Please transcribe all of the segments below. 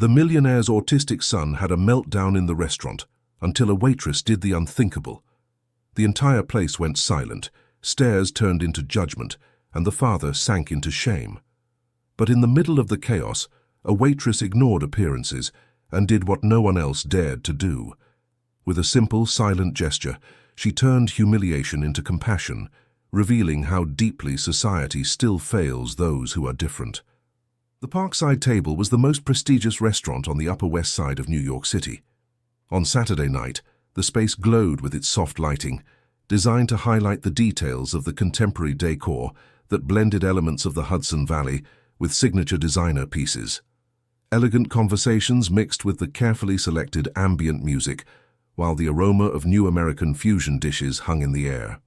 The millionaire's autistic son had a meltdown in the restaurant until a waitress did the unthinkable. The entire place went silent, stares turned into judgment, and the father sank into shame. But in the middle of the chaos, a waitress ignored appearances and did what no one else dared to do. With a simple, silent gesture, she turned humiliation into compassion, revealing how deeply society still fails those who are different. The Parkside Table was the most prestigious restaurant on the Upper West Side of New York City. On Saturday night, the space glowed with its soft lighting, designed to highlight the details of the contemporary decor that blended elements of the Hudson Valley with signature designer pieces. Elegant conversations mixed with the carefully selected ambient music, while the aroma of new American fusion dishes hung in the air.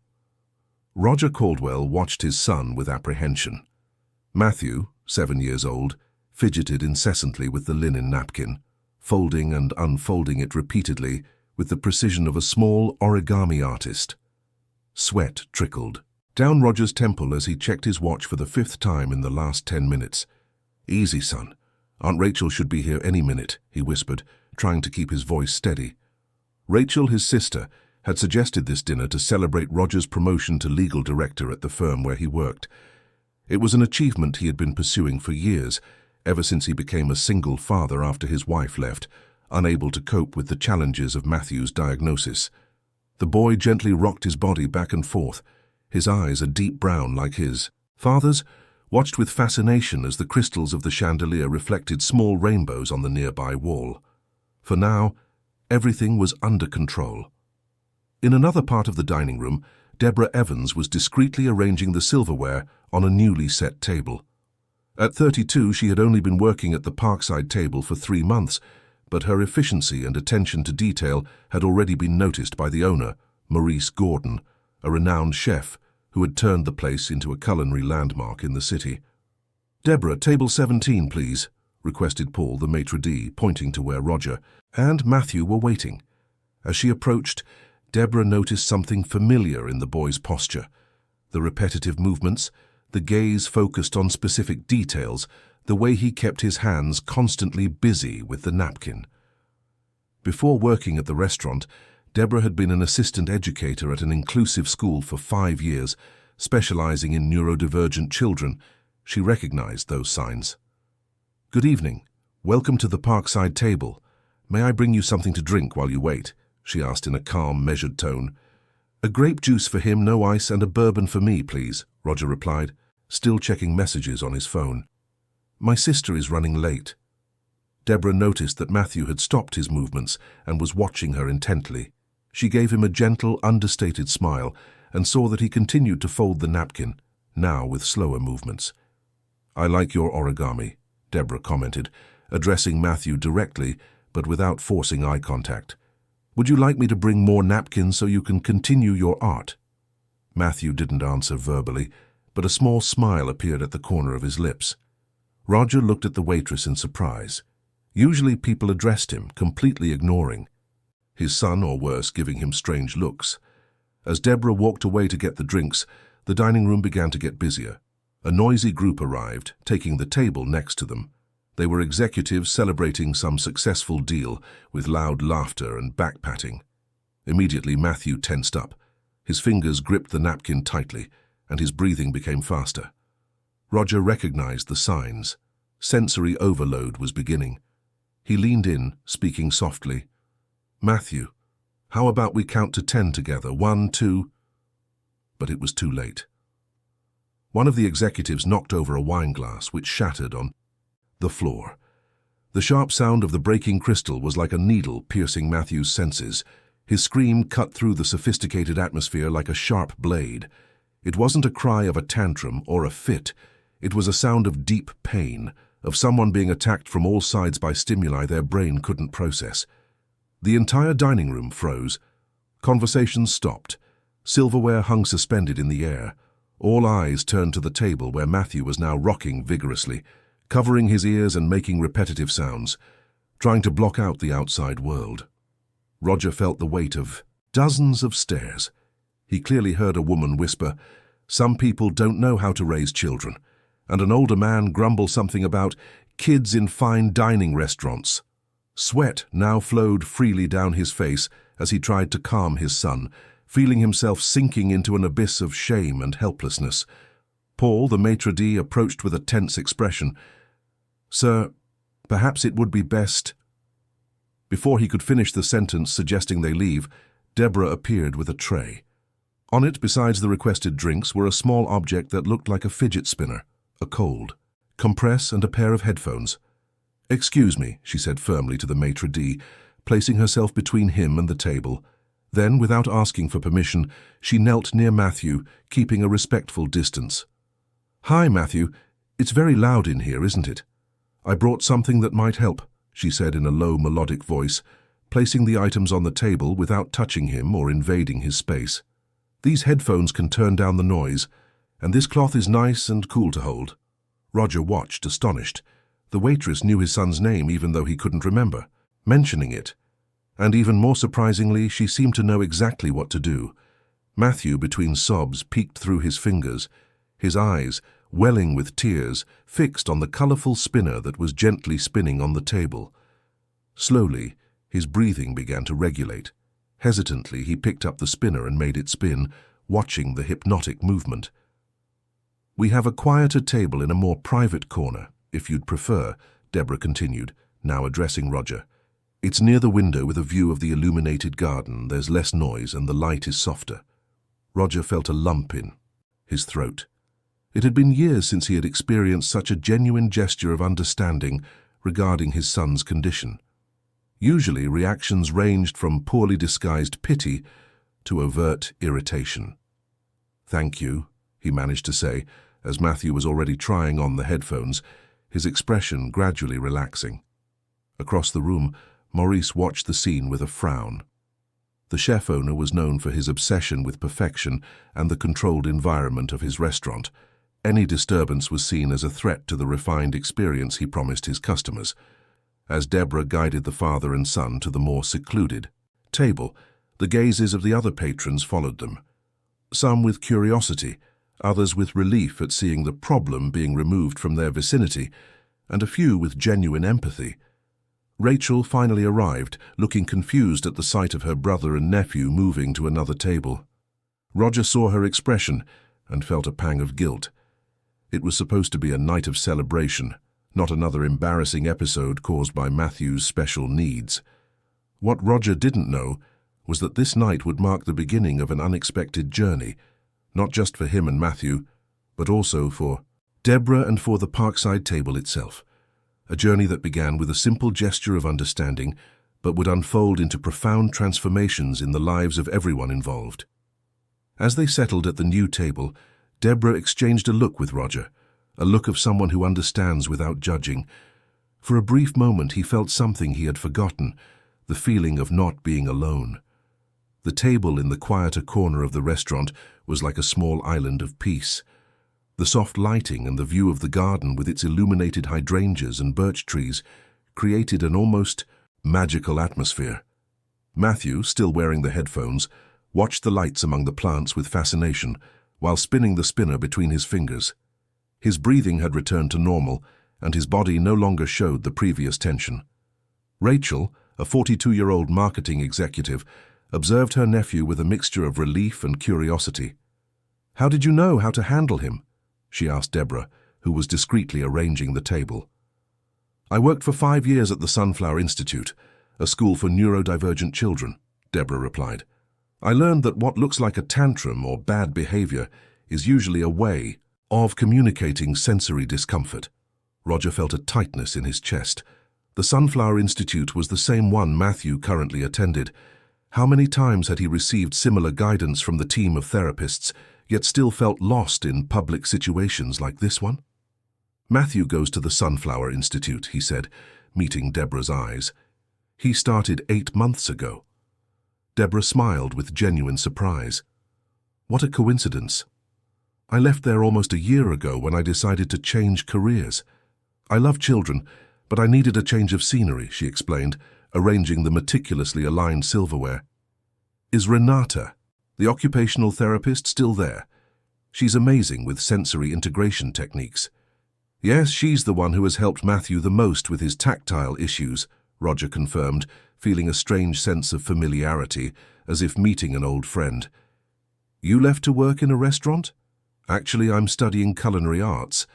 Roger Caldwell watched his son with apprehension. Matthew, 7 years old, fidgeted incessantly with the linen napkin, folding and unfolding it repeatedly with the precision of a small origami artist. Sweat trickled down Roger's temple as he checked his watch for the 5th time in the last 10 minutes. "Easy, son. Aunt Rachel should be here any minute," he whispered, trying to keep his voice steady. Rachel, his sister, had suggested this dinner to celebrate Roger's promotion to legal director at the firm where he worked. It was an achievement he had been pursuing for years, ever since he became a single father after his wife left, unable to cope with the challenges of Matthew's diagnosis. The boy gently rocked his body back and forth, his eyes a deep brown like his father's, watched with fascination as the crystals of the chandelier reflected small rainbows on the nearby wall. For now, everything was under control. In another part of the dining room, Deborah Evans was discreetly arranging the silverware on a newly set table. At 32, she had only been working at the Parkside Table for 3 months, but her efficiency and attention to detail had already been noticed by the owner, Maurice Gordon, a renowned chef who had turned the place into a culinary landmark in the city. "Deborah, table 17, please," requested Paul, the maitre d', pointing to where Roger and Matthew were waiting. As she approached, Deborah noticed something familiar in the boy's posture. The repetitive movements, the gaze focused on specific details, the way he kept his hands constantly busy with the napkin. Before working at the restaurant, Deborah had been an assistant educator at an inclusive school for 5 years, specializing in neurodivergent children. She recognized those signs. "Good evening. Welcome to the Parkside Table. May I bring you something to drink while you wait?" she asked in a calm, measured tone. "A grape juice for him, no ice, and a bourbon for me, please," Roger replied, still checking messages on his phone. "My sister is running late." Deborah noticed that Matthew had stopped his movements and was watching her intently. She gave him a gentle, understated smile and saw that he continued to fold the napkin, now with slower movements. "I like your origami," Deborah commented, addressing Matthew directly but without forcing eye contact. "Would you like me to bring more napkins so you can continue your art?" Matthew didn't answer verbally, but a small smile appeared at the corner of his lips. Roger looked at the waitress in surprise. Usually people addressed him, completely ignoring his son, or worse, giving him strange looks. As Deborah walked away to get the drinks, the dining room began to get busier. A noisy group arrived, taking the table next to them. They were executives celebrating some successful deal with loud laughter and back-patting. Immediately, Matthew tensed up. His fingers gripped the napkin tightly, and his breathing became faster. Roger recognized the signs. Sensory overload was beginning. He leaned in, speaking softly. "Matthew, how about we count to 10 together? 1, 2... But it was too late. One of the executives knocked over a wine glass, which shattered on the floor. The sharp sound of the breaking crystal was like a needle piercing Matthew's senses. His scream cut through the sophisticated atmosphere like a sharp blade. It wasn't a cry of a tantrum or a fit. It was a sound of deep pain, of someone being attacked from all sides by stimuli their brain couldn't process. The entire dining room froze. Conversations stopped. Silverware hung suspended in the air. All eyes turned to the table where Matthew was now rocking vigorously, covering his ears and making repetitive sounds, trying to block out the outside world. Roger felt the weight of dozens of stares. He clearly heard a woman whisper, "Some people don't know how to raise children," and an older man grumble something about kids in fine dining restaurants. Sweat now flowed freely down his face as he tried to calm his son, feeling himself sinking into an abyss of shame and helplessness. Paul, the maitre d', approached with a tense expression. "Sir, perhaps it would be best—" Before he could finish the sentence suggesting they leave, Deborah appeared with a tray. On it, besides the requested drinks, were a small object that looked like a fidget spinner, a cold compress, and a pair of headphones. "Excuse me," she said firmly to the maitre d', placing herself between him and the table. Then, without asking for permission, she knelt near Matthew, keeping a respectful distance. "Hi, Matthew. It's very loud in here, isn't it? I brought something that might help," she said in a low, melodic voice, placing the items on the table without touching him or invading his space. "These headphones can turn down the noise, and this cloth is nice and cool to hold." Roger watched, astonished. The waitress knew his son's name even though he couldn't remember mentioning it. And even more surprisingly, she seemed to know exactly what to do. Matthew, between sobs, peeked through his fingers, his eyes, welling with tears, fixed on the colorful spinner that was gently spinning on the table. Slowly, his breathing began to regulate. Hesitantly, he picked up the spinner and made it spin, watching the hypnotic movement. "We have a quieter table in a more private corner, if you'd prefer," Deborah continued, now addressing Roger. "It's near the window with a view of the illuminated garden. There's less noise and the light is softer." Roger felt a lump in his throat. It had been years since he had experienced such a genuine gesture of understanding regarding his son's condition. Usually, reactions ranged from poorly disguised pity to overt irritation. "Thank you," he managed to say, as Matthew was already trying on the headphones, his expression gradually relaxing. Across the room, Maurice watched the scene with a frown. The chef owner was known for his obsession with perfection and the controlled environment of his restaurant. Any disturbance was seen as a threat to the refined experience he promised his customers. As Deborah guided the father and son to the more secluded table, the gazes of the other patrons followed them. Some with curiosity, others with relief at seeing the problem being removed from their vicinity, and a few with genuine empathy. Rachel finally arrived, looking confused at the sight of her brother and nephew moving to another table. Roger saw her expression and felt a pang of guilt. It was supposed to be a night of celebration, not another embarrassing episode caused by Matthew's special needs. What Roger didn't know was that this night would mark the beginning of an unexpected journey, not just for him and Matthew, but also for Deborah and for the Parkside table itself. A journey that began with a simple gesture of understanding, but would unfold into profound transformations in the lives of everyone involved. As they settled at the new table, Deborah exchanged a look with Roger, a look of someone who understands without judging. For a brief moment he felt something he had forgotten, the feeling of not being alone. The table in the quieter corner of the restaurant was like a small island of peace. The soft lighting and the view of the garden with its illuminated hydrangeas and birch trees created an almost magical atmosphere. Matthew, still wearing the headphones, watched the lights among the plants with fascination while spinning the spinner between his fingers. His breathing had returned to normal, and his body no longer showed the previous tension. Rachel, a 42-year-old marketing executive, observed her nephew with a mixture of relief and curiosity. "How did you know how to handle him?" she asked Deborah, who was discreetly arranging the table. "I worked for 5 years at the Sunflower Institute, a school for neurodivergent children," Deborah replied. "I learned that what looks like a tantrum or bad behavior is usually a way of communicating sensory discomfort." Roger felt a tightness in his chest. The Sunflower Institute was the same one Matthew currently attended. How many times had he received similar guidance from the team of therapists, yet still felt lost in public situations like this one? "Matthew goes to the Sunflower Institute," he said, meeting Deborah's eyes. "He started 8 months ago." Deborah smiled with genuine surprise. "What a coincidence. I left there almost a year ago when I decided to change careers. I love children, but I needed a change of scenery," she explained, arranging the meticulously aligned silverware. "Is Renata, the occupational therapist, still there? She's amazing with sensory integration techniques." Yes, she's the one who has helped Matthew the most with his tactile issues, Roger confirmed, feeling a strange sense of familiarity, as if meeting an old friend. You left to work in a restaurant? Actually, I'm studying culinary arts.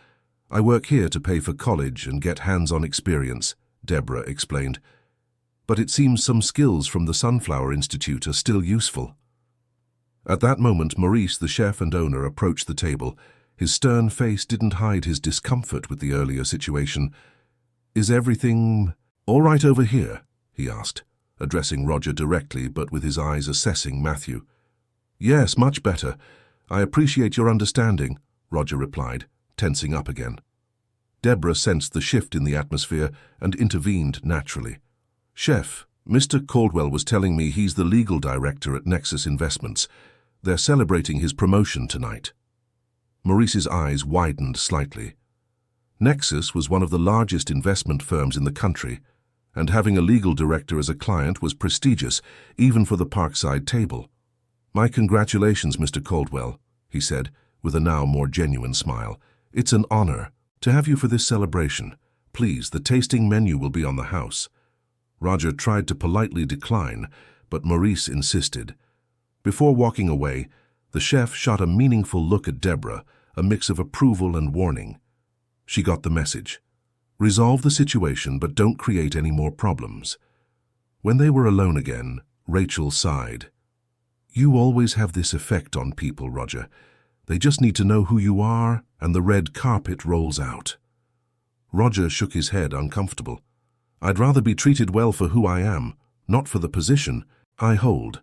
I work here to pay for college and get hands-on experience, Deborah explained. But it seems some skills from the Sunflower Institute are still useful. At that moment, Maurice, the chef and owner, approached the table. His stern face didn't hide his discomfort with the earlier situation. Is everything all right over here? He asked, addressing Roger directly but with his eyes assessing Matthew. Yes, much better. I appreciate your understanding, Roger replied, tensing up again. Deborah sensed the shift in the atmosphere and intervened naturally. Chef, Mr. Caldwell was telling me he's the legal director at Nexus Investments. They're celebrating his promotion tonight. Maurice's eyes widened slightly. Nexus was one of the largest investment firms in the country, and having a legal director as a client was prestigious, even for the Parkside table. My congratulations, Mr. Caldwell, he said, with a now more genuine smile. It's an honor to have you for this celebration. Please, the tasting menu will be on the house. Roger tried to politely decline, but Maurice insisted. Before walking away, the chef shot a meaningful look at Deborah, a mix of approval and warning. She got the message. Resolve the situation, but don't create any more problems. When they were alone again, Rachel sighed. You always have this effect on people, Roger. They just need to know who you are, and the red carpet rolls out. Roger shook his head, uncomfortable. I'd rather be treated well for who I am, not for the position I hold.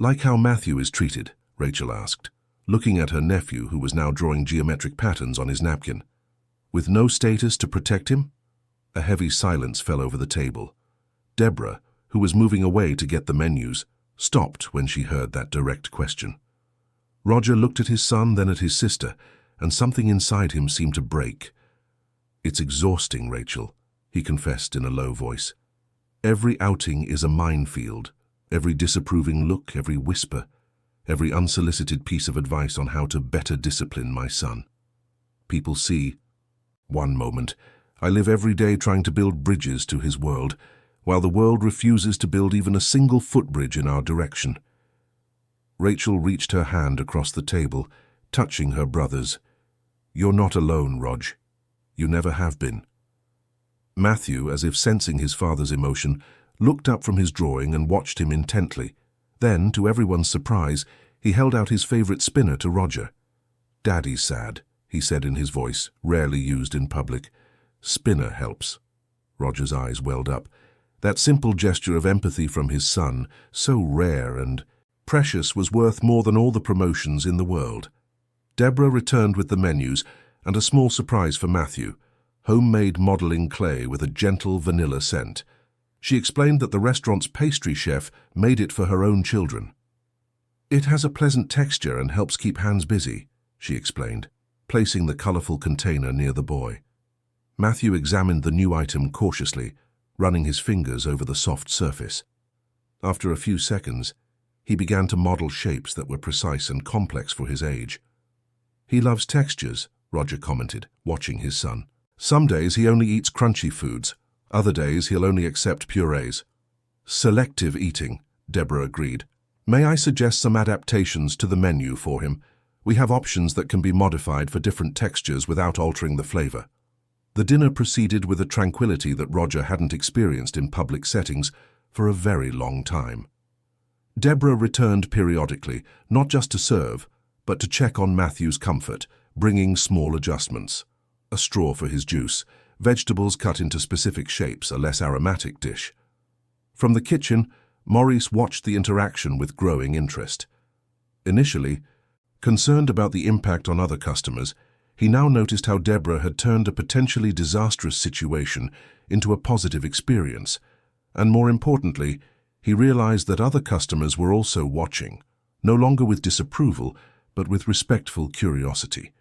Like how Matthew is treated, Rachel asked, looking at her nephew who was now drawing geometric patterns on his napkin. With no status to protect him? A heavy silence fell over the table. Deborah, who was moving away to get the menus, stopped when she heard that direct question. Roger looked at his son, then at his sister, and something inside him seemed to break. It's exhausting, Rachel, he confessed in a low voice. Every outing is a minefield. Every disapproving look, every whisper, every unsolicited piece of advice on how to better discipline my son. People see. One moment, I live every day trying to build bridges to his world, while the world refuses to build even a single footbridge in our direction. Rachel reached her hand across the table, touching her brother's. You're not alone, Rog. You never have been. Matthew, as if sensing his father's emotion, looked up from his drawing and watched him intently. Then, to everyone's surprise, he held out his favorite spinner to Roger. Daddy's sad, he said in his voice, rarely used in public. Spinner helps. Roger's eyes welled up. That simple gesture of empathy from his son, so rare and precious, was worth more than all the promotions in the world. Deborah returned with the menus and a small surprise for Matthew, homemade modeling clay with a gentle vanilla scent. She explained that the restaurant's pastry chef made it for her own children. It has a pleasant texture and helps keep hands busy, she explained, placing the colorful container near the boy. Matthew examined the new item cautiously, running his fingers over the soft surface. After a few seconds, he began to model shapes that were precise and complex for his age. He loves textures, Roger commented, watching his son. Some days he only eats crunchy foods. Other days he'll only accept purees. Selective eating, Deborah agreed. May I suggest some adaptations to the menu for him? We have options that can be modified for different textures without altering the flavor. The dinner proceeded with a tranquility that Roger hadn't experienced in public settings for a very long time. Deborah returned periodically, not just to serve, but to check on Matthew's comfort, bringing small adjustments. A straw for his juice, vegetables cut into specific shapes, a less aromatic dish. From the kitchen, Maurice watched the interaction with growing interest. Initially, concerned about the impact on other customers, he now noticed how Deborah had turned a potentially disastrous situation into a positive experience, and more importantly, he realized that other customers were also watching, no longer with disapproval, but with respectful curiosity.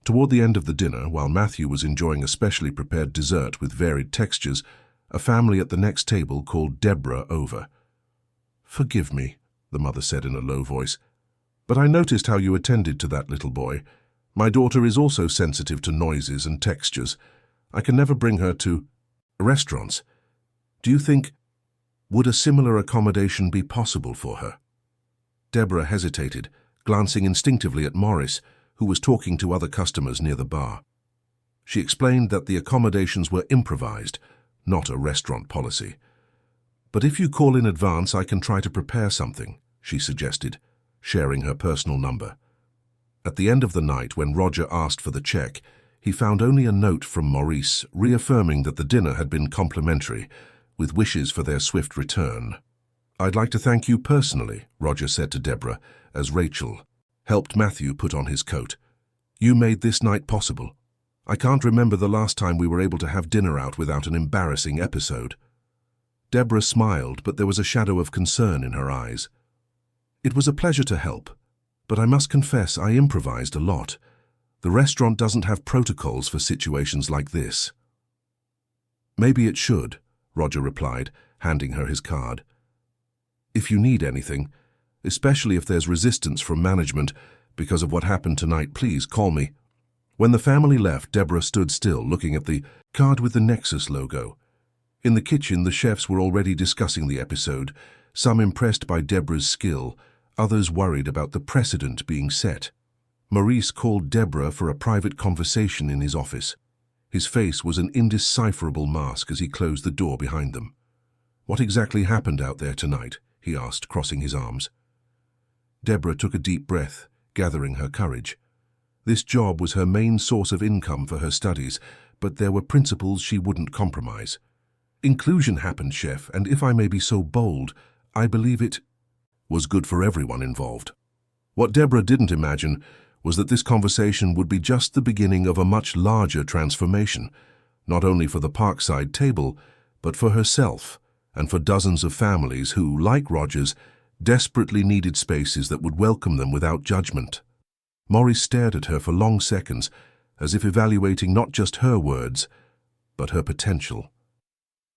Toward the end of the dinner, while Matthew was enjoying a specially prepared dessert with varied textures, a family at the next table called Deborah over. "Forgive me," the mother said in a low voice, "but I noticed how you attended to that little boy. My daughter is also sensitive to noises and textures. I can never bring her to restaurants. Do you think, would a similar accommodation be possible for her? Deborah hesitated, glancing instinctively at Morris, who was talking to other customers near the bar. She explained that the accommodations were improvised, not a restaurant policy. But if you call in advance, I can try to prepare something, she suggested, sharing her personal number. At the end of the night, when Roger asked for the check, he found only a note from Maurice reaffirming that the dinner had been complimentary, with wishes for their swift return. I'd like to thank you personally, Roger said to Deborah, as Rachel helped Matthew put on his coat. You made this night possible. I can't remember the last time we were able to have dinner out without an embarrassing episode. Deborah smiled, but there was a shadow of concern in her eyes. It was a pleasure to help, but I must confess I improvised a lot. The restaurant doesn't have protocols for situations like this. Maybe it should, Roger replied, handing her his card. If you need anything, especially if there's resistance from management because of what happened tonight, please call me. When the family left, Deborah stood still, looking at the card with the Nexus logo. In the kitchen, the chefs were already discussing the episode, some impressed by Deborah's skill, others worried about the precedent being set. Maurice called Deborah for a private conversation in his office. His face was an indecipherable mask as he closed the door behind them. What exactly happened out there tonight? He asked, crossing his arms. Deborah took a deep breath, gathering her courage. This job was her main source of income for her studies, but there were principles she wouldn't compromise. Inclusion happened, chef, and if I may be so bold, I believe it was good for everyone involved. What Deborah didn't imagine was that this conversation would be just the beginning of a much larger transformation, not only for the Parkside table, but for herself and for dozens of families who, like Rogers, desperately needed spaces that would welcome them without judgment. Maurice stared at her for long seconds, as if evaluating not just her words, but her potential.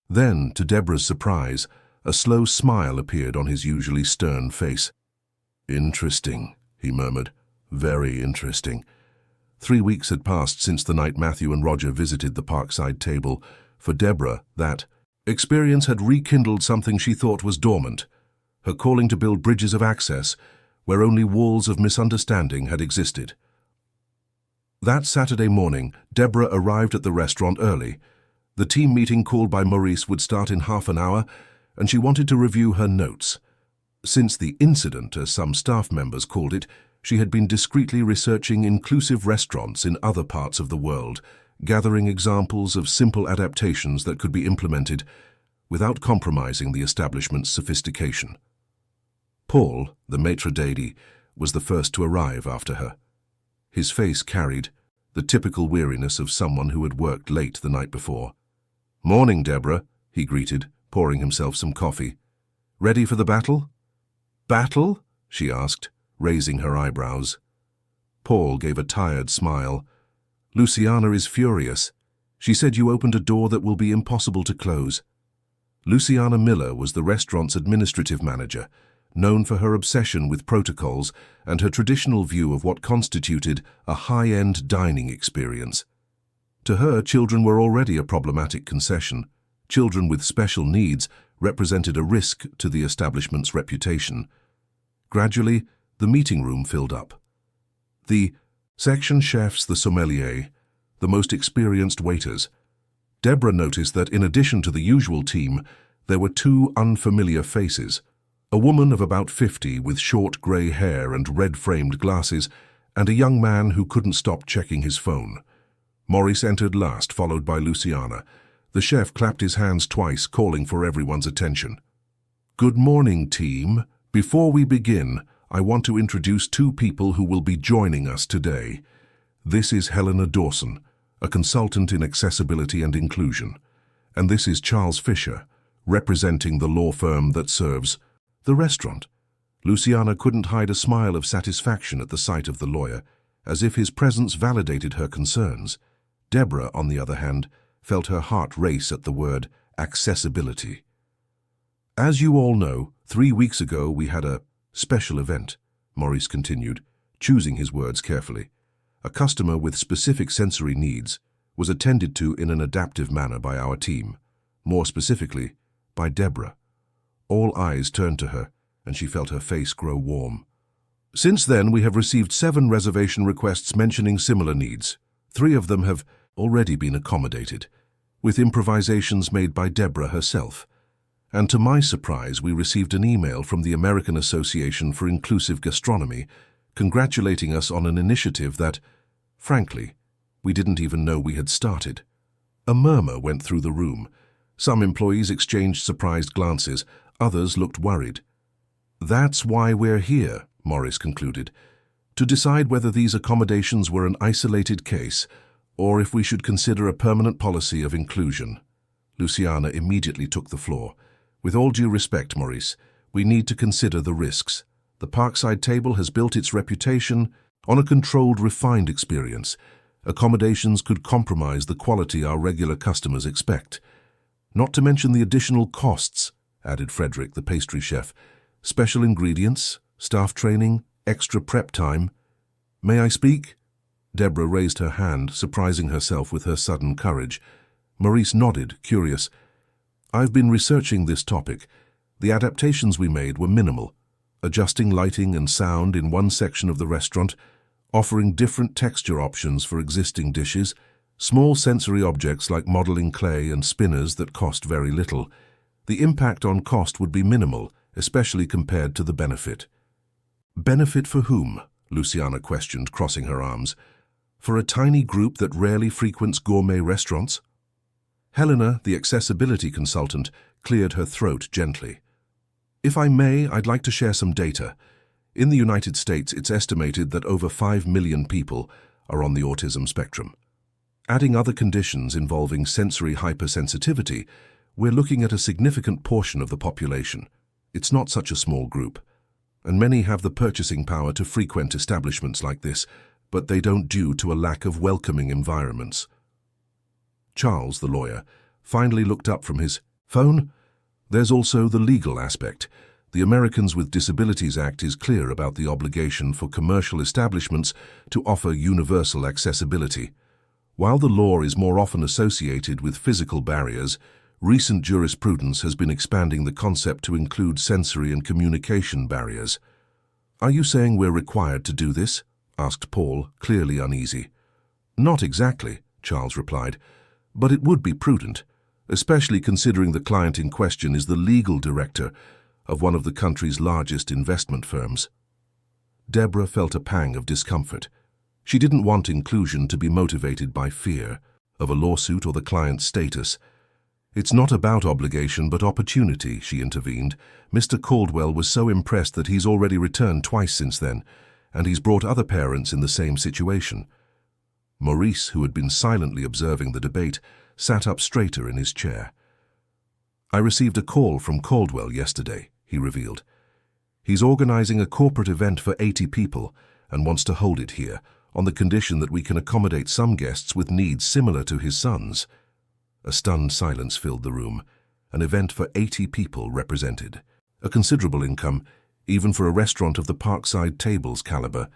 Then, to Deborah's surprise, a slow smile appeared on his usually stern face. Interesting, he murmured. Very interesting. 3 weeks had passed since the night Matthew and Roger visited the Parkside table. For Deborah, that experience had rekindled something she thought was dormant, her calling to build bridges of access where only walls of misunderstanding had existed. That Saturday morning, Deborah arrived at the restaurant early. The team meeting called by Maurice would start in half an hour, and she wanted to review her notes. Since the incident, as some staff members called it, she had been discreetly researching inclusive restaurants in other parts of the world, gathering examples of simple adaptations that could be implemented without compromising the establishment's sophistication. Paul, the maitre d', was the first to arrive after her. His face carried the typical weariness of someone who had worked late the night before. "Morning, Deborah," he greeted, pouring himself some coffee. "Ready for the battle?" "Battle?" she asked, raising her eyebrows. Paul gave a tired smile. "Luciana is furious. She said you opened a door that will be impossible to close." Luciana Miller was the restaurant's administrative manager, known for her obsession with protocols and her traditional view of what constituted a high-end dining experience. To her, children were already a problematic concession. Children with special needs represented a risk to the establishment's reputation. Gradually, the meeting room filled up. The section chefs, the sommelier, the most experienced waiters. Deborah noticed that in addition to the usual team, there were 2 unfamiliar faces. A woman of about 50 with short grey hair and red-framed glasses, and a young man who couldn't stop checking his phone. Maurice entered last, followed by Luciana. The chef clapped his hands twice, calling for everyone's attention. "Good morning, team. Before we begin, I want to introduce 2 people who will be joining us today. This is Helena Dawson, a consultant in accessibility and inclusion. And this is Charles Fisher, representing the law firm that serves the restaurant." Luciana couldn't hide a smile of satisfaction at the sight of the lawyer, as if his presence validated her concerns. Deborah, on the other hand, felt her heart race at the word accessibility. "As you all know, 3 weeks ago we had a special event," Maurice continued, choosing his words carefully. A customer with specific sensory needs was attended to in an adaptive manner by our team, more specifically, by Deborah. All eyes turned to her, and she felt her face grow warm. Since then, we have received 7 reservation requests mentioning similar needs. 3 of them have already been accommodated, with improvisations made by Deborah herself. And to my surprise, we received an email from the American Association for Inclusive Gastronomy congratulating us on an initiative that, frankly, we didn't even know we had started. A murmur went through the room. Some employees exchanged surprised glances, others looked worried. "That's why we're here," Morris concluded, "to decide whether these accommodations were an isolated case or if we should consider a permanent policy of inclusion." Luciana immediately took the floor. "With all due respect, Maurice, we need to consider the risks. The Parkside Table has built its reputation on a controlled, refined experience. Accommodations could compromise the quality our regular customers expect. Not to mention the additional costs," added Frederick, the pastry chef. "Special ingredients, staff training, extra prep time." "May I speak?" Deborah raised her hand, surprising herself with her sudden courage. Maurice nodded, curious. "I've been researching this topic. The adaptations we made were minimal, adjusting lighting and sound in one section of the restaurant, offering different texture options for existing dishes, small sensory objects like modeling clay and spinners that cost very little. The impact on cost would be minimal, especially compared to the benefit." "Benefit for whom?" Luciana questioned, crossing her arms. "For a tiny group that rarely frequents gourmet restaurants?" Helena, the accessibility consultant, cleared her throat gently. "If I may, I'd like to share some data. In the United States, it's estimated that over 5 million people are on the autism spectrum. Adding other conditions involving sensory hypersensitivity, we're looking at a significant portion of the population. It's not such a small group, and many have the purchasing power to frequent establishments like this, but they don't due to a lack of welcoming environments." Charles, the lawyer, finally looked up from his phone. "There's also the legal aspect. The Americans with Disabilities Act is clear about the obligation for commercial establishments to offer universal accessibility. While the law is more often associated with physical barriers, recent jurisprudence has been expanding the concept to include sensory and communication barriers." "Are you saying we're required to do this?" asked Paul, clearly uneasy. "Not exactly," Charles replied, "but it would be prudent, especially considering the client in question is the legal director of one of the country's largest investment firms." Deborah felt a pang of discomfort. She didn't want inclusion to be motivated by fear of a lawsuit or the client's status. "It's not about obligation but opportunity," she intervened. "Mr. Caldwell was so impressed that he's already returned twice since then, and he's brought other parents in the same situation." Maurice, who had been silently observing the debate, sat up straighter in his chair. "I received a call from Caldwell yesterday," he revealed. "He's organizing a corporate event for 80 people and wants to hold it here, on the condition that we can accommodate some guests with needs similar to his son's." A stunned silence filled the room. An event for 80 people represented a considerable income, even for a restaurant of the Parkside Table's caliber.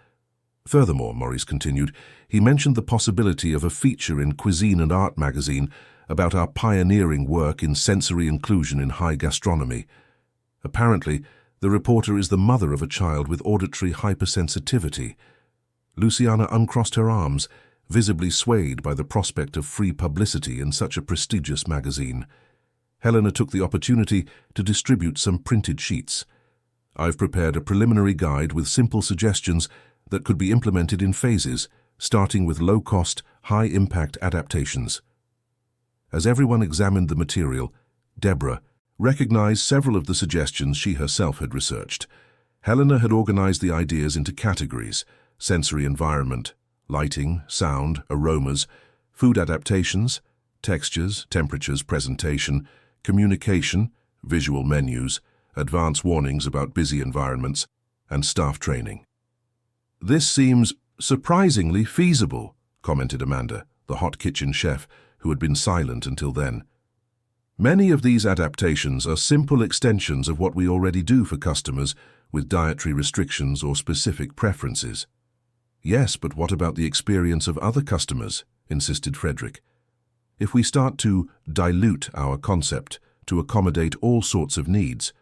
Furthermore, Maurice continued, he mentioned the possibility of a feature in Cuisine and Art magazine about our pioneering work in sensory inclusion in high gastronomy. Apparently, the reporter is the mother of a child with auditory hypersensitivity. Luciana uncrossed her arms, visibly swayed by the prospect of free publicity in such a prestigious magazine. Helena took the opportunity to distribute some printed sheets. "I've prepared a preliminary guide with simple suggestions that could be implemented in phases, starting with low-cost, high-impact adaptations." As everyone examined the material, Deborah recognized several of the suggestions she herself had researched. Helena had organized the ideas into categories: sensory environment, lighting, sound, aromas, food adaptations, textures, temperatures, presentation, communication, visual menus, advance warnings about busy environments, and staff training. "This seems surprisingly feasible," commented Amanda, the hot kitchen chef, who had been silent until then. "Many of these adaptations are simple extensions of what we already do for customers with dietary restrictions or specific preferences." Yes, but what about the experience of other customers? Insisted Frederick. If we start to dilute our concept to accommodate all sorts of needs,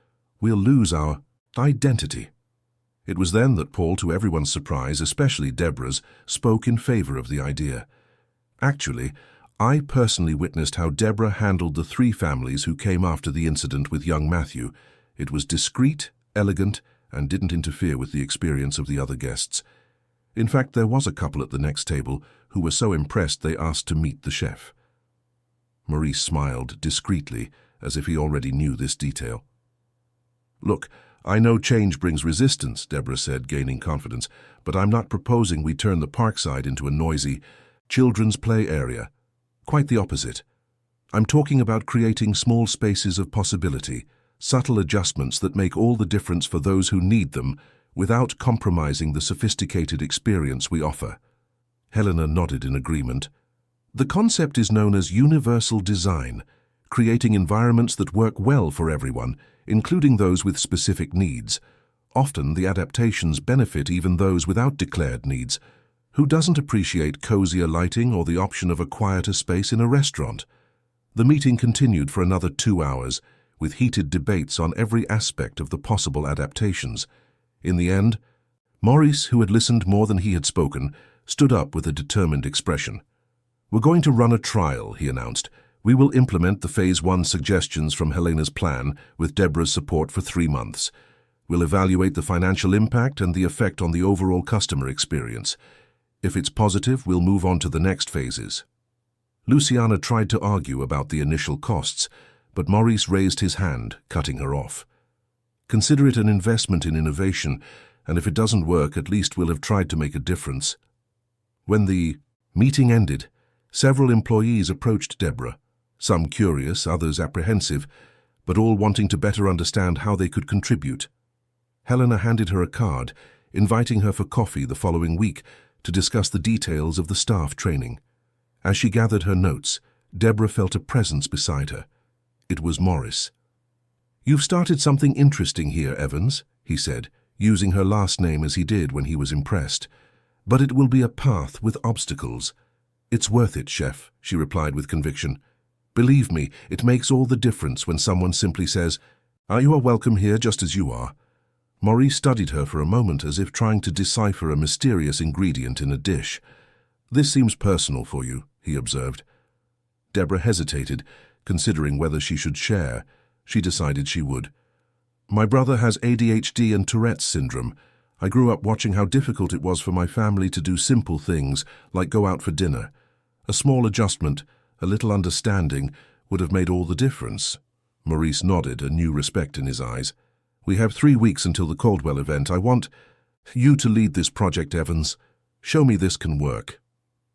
we'll lose our identity. It was then that Paul, to everyone's surprise, especially Deborah's, spoke in favor of the idea. Actually, I personally witnessed how Deborah handled the 3 families who came after the incident with young Matthew. It was discreet, elegant, and didn't interfere with the experience of the other guests. In fact, there was a couple at the next table who were so impressed they asked to meet the chef. Maurice smiled discreetly, as if he already knew this detail. Look, I know change brings resistance, Deborah said, gaining confidence, but I'm not proposing we turn the parkside into a noisy children's play area. Quite the opposite. I'm talking about creating small spaces of possibility, subtle adjustments that make all the difference for those who need them, without compromising the sophisticated experience we offer. Helena nodded in agreement. The concept is known as universal design, creating environments that work well for everyone, including those with specific needs. Often the adaptations benefit even those without declared needs. Who doesn't appreciate cozier lighting or the option of a quieter space in a restaurant? The meeting continued for another 2 hours, with heated debates on every aspect of the possible adaptations. In the end, Maurice, who had listened more than he had spoken, stood up with a determined expression. We're going to run a trial, he announced. We will implement the Phase 1 suggestions from Helena's plan with Deborah's support for 3 months. We'll evaluate the financial impact and the effect on the overall customer experience. If it's positive, we'll move on to the next phases. Luciana tried to argue about the initial costs, but Maurice raised his hand, cutting her off. Consider it an investment in innovation, and if it doesn't work, at least we'll have tried to make a difference. When the meeting ended, several employees approached Deborah, some curious, others apprehensive, but all wanting to better understand how they could contribute. Helena handed her a card, inviting her for coffee the following week to discuss the details of the staff training. As she gathered her notes, Deborah felt a presence beside her. It was Maurice. You've started something interesting here, Evans, he said, using her last name as he did when he was impressed. But it will be a path with obstacles. It's worth it, Chef, she replied with conviction. Believe me, it makes all the difference when someone simply says, You are welcome here just as you are. Maurice studied her for a moment as if trying to decipher a mysterious ingredient in a dish. This seems personal for you, he observed. Deborah hesitated, considering whether she should share. She decided she would. My brother has ADHD and Tourette's syndrome. I grew up watching how difficult it was for my family to do simple things, like go out for dinner. A small adjustment, a little understanding, would have made all the difference. Maurice nodded, a new respect in his eyes. We have 3 weeks until the Caldwell event. I want you to lead this project, Evans. Show me this can work.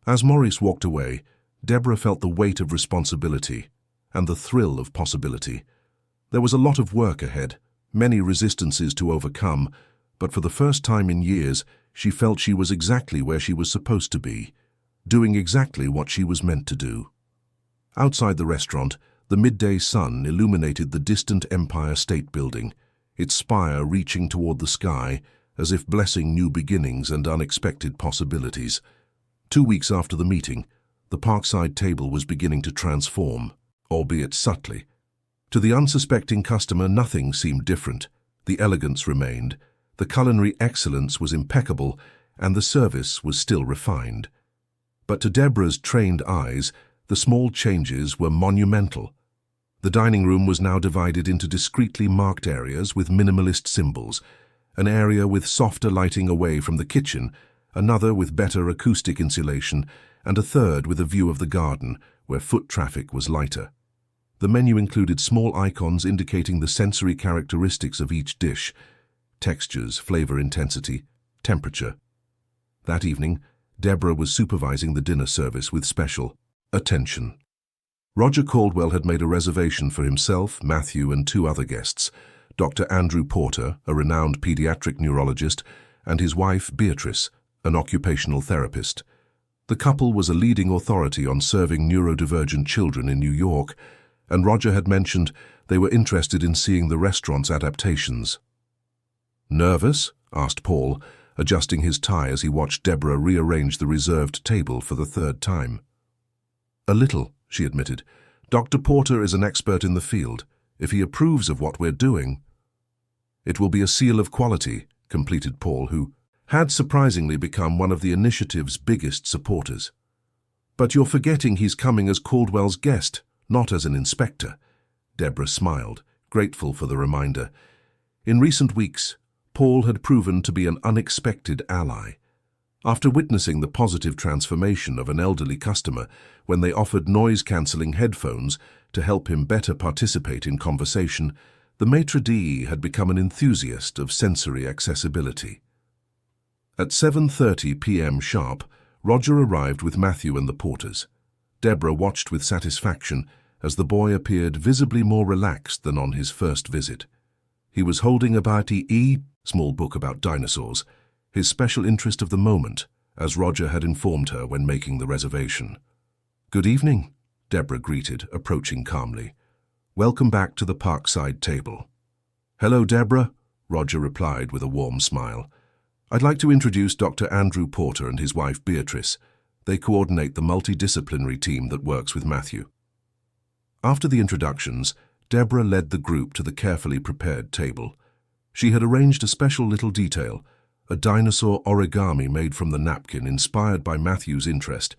As Maurice walked away, Deborah felt the weight of responsibility and the thrill of possibility. There was a lot of work ahead, many resistances to overcome, but for the first time in years, she felt she was exactly where she was supposed to be, doing exactly what she was meant to do. Outside the restaurant, the midday sun illuminated the distant Empire State Building, its spire reaching toward the sky as if blessing new beginnings and unexpected possibilities. 2 weeks after the meeting, the Parkside table was beginning to transform, albeit subtly. To the unsuspecting customer, nothing seemed different. The elegance remained, the culinary excellence was impeccable, and the service was still refined. But to Deborah's trained eyes, the small changes were monumental. The dining room was now divided into discreetly marked areas with minimalist symbols, an area with softer lighting away from the kitchen, another with better acoustic insulation, and a third with a view of the garden, where foot traffic was lighter. The menu included small icons indicating the sensory characteristics of each dish: textures, flavor intensity, temperature. That evening, Deborah was supervising the dinner service with special attention. Roger Caldwell had made a reservation for himself, Matthew, and 2 other guests, Dr. Andrew Porter, a renowned pediatric neurologist, and his wife, Beatrice, an occupational therapist. The couple was a leading authority on serving neurodivergent children in New York, and Roger had mentioned they were interested in seeing the restaurant's adaptations. Nervous? Asked Paul, adjusting his tie as he watched Deborah rearrange the reserved table for the third time. "A little," she admitted. "Dr. Porter is an expert in the field. If he approves of what we're doing, it will be a seal of quality," completed Paul, who had surprisingly become one of the initiative's biggest supporters. "But you're forgetting he's coming as Caldwell's guest, not as an inspector." Deborah smiled, grateful for the reminder. In recent weeks, Paul had proven to be an unexpected ally. After witnessing the positive transformation of an elderly customer when they offered noise-cancelling headphones to help him better participate in conversation, the maitre d' had become an enthusiast of sensory accessibility. At 7:30 p.m. sharp, Roger arrived with Matthew and the Porters. Deborah watched with satisfaction as the boy appeared visibly more relaxed than on his first visit. He was holding a Barty small book about dinosaurs, his special interest of the moment, as Roger had informed her when making the reservation. "Good evening," Deborah greeted, approaching calmly. "Welcome back to the Parkside table." "Hello, Deborah," Roger replied with a warm smile. "I'd like to introduce Dr. Andrew Porter and his wife Beatrice. They coordinate the multidisciplinary team that works with Matthew." After the introductions, Deborah led the group to the carefully prepared table. She had arranged a special little detail, a dinosaur origami made from the napkin inspired by Matthew's interest.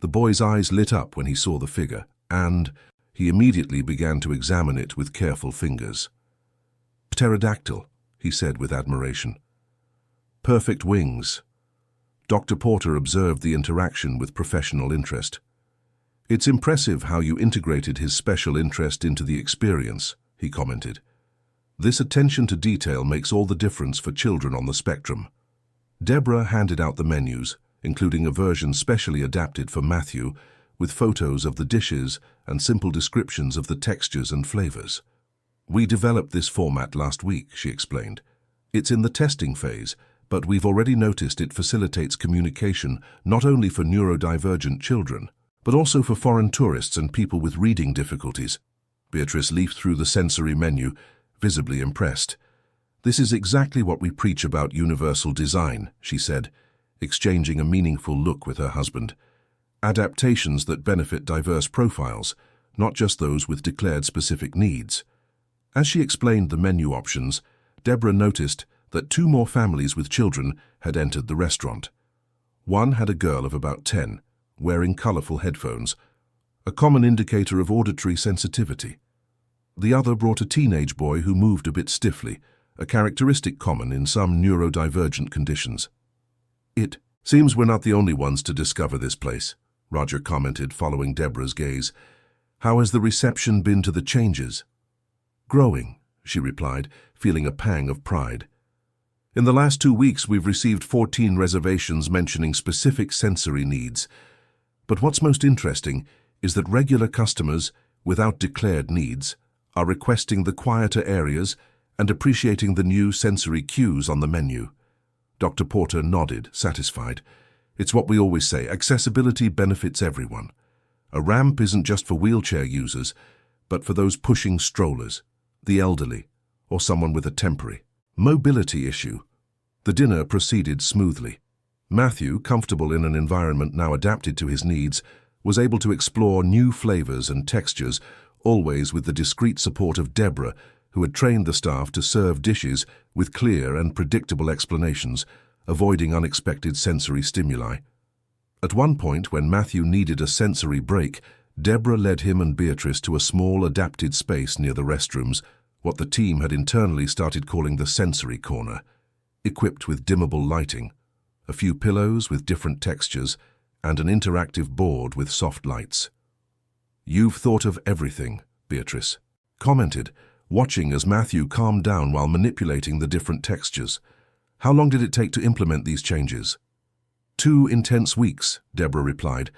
The boy's eyes lit up when he saw the figure, and he immediately began to examine it with careful fingers. "Pterodactyl," he said with admiration. "Perfect wings." Dr. Porter observed the interaction with professional interest. "It's impressive how you integrated his special interest into the experience," he commented. "This attention to detail makes all the difference for children on the spectrum." Deborah handed out the menus, including a version specially adapted for Matthew, with photos of the dishes and simple descriptions of the textures and flavors. "We developed this format last week," she explained. "It's in the testing phase, but we've already noticed it facilitates communication not only for neurodivergent children, but also for foreign tourists and people with reading difficulties." Beatrice leafed through the sensory menu, visibly impressed. "This is exactly what we preach about universal design," she said, exchanging a meaningful look with her husband. "Adaptations that benefit diverse profiles, not just those with declared specific needs." As she explained the menu options, Deborah noticed that 2 more families with children had entered the restaurant. One had a girl of about 10, wearing colorful headphones, a common indicator of auditory sensitivity. The other brought a teenage boy who moved a bit stiffly, a characteristic common in some neurodivergent conditions. "It seems we're not the only ones to discover this place," Roger commented, following Deborah's gaze. "How has the reception been to the changes?" "Growing," she replied, feeling a pang of pride. "In the last 2 weeks, we've received 14 reservations mentioning specific sensory needs. But what's most interesting is that regular customers, without declared needs, are requesting the quieter areas and appreciating the new sensory cues on the menu." Dr. Porter nodded, satisfied. "It's what we always say, accessibility benefits everyone. A ramp isn't just for wheelchair users, but for those pushing strollers, the elderly, or someone with a temporary mobility issue." The dinner proceeded smoothly. Matthew, comfortable in an environment now adapted to his needs, was able to explore new flavors and textures, always with the discreet support of Deborah, who had trained the staff to serve dishes with clear and predictable explanations, avoiding unexpected sensory stimuli. At one point, when Matthew needed a sensory break, Deborah led him and Beatrice to a small adapted space near the restrooms, what the team had internally started calling the sensory corner, equipped with dimmable lighting, a few pillows with different textures, and an interactive board with soft lights. "You've thought of everything," Beatrice commented, watching as Matthew calmed down while manipulating the different textures. "How long did it take to implement these changes?" 2 intense weeks, Deborah replied,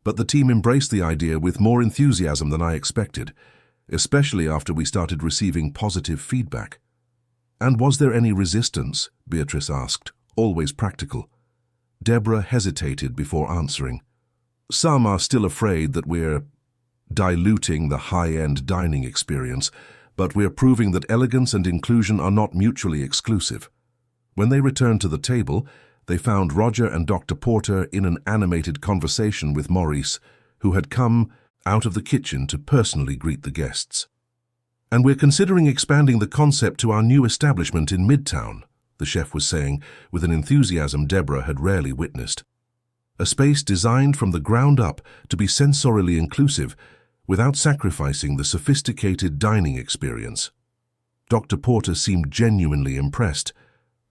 but the team embraced the idea with more enthusiasm than I expected, especially after we started receiving positive feedback. "And was there any resistance?" Beatrice asked, always practical. Deborah hesitated before answering. "Some are still afraid that we're diluting the high-end dining experience, but we're proving that elegance and inclusion are not mutually exclusive. When they returned to the table, they found Roger and Dr. Porter in an animated conversation with Maurice, who had come out of the kitchen to personally greet the guests. "And we're considering expanding the concept to our new establishment in Midtown," the chef was saying with an enthusiasm Deborah had rarely witnessed. "A space designed from the ground up to be sensorially inclusive without sacrificing the sophisticated dining experience." Dr. Porter seemed genuinely impressed.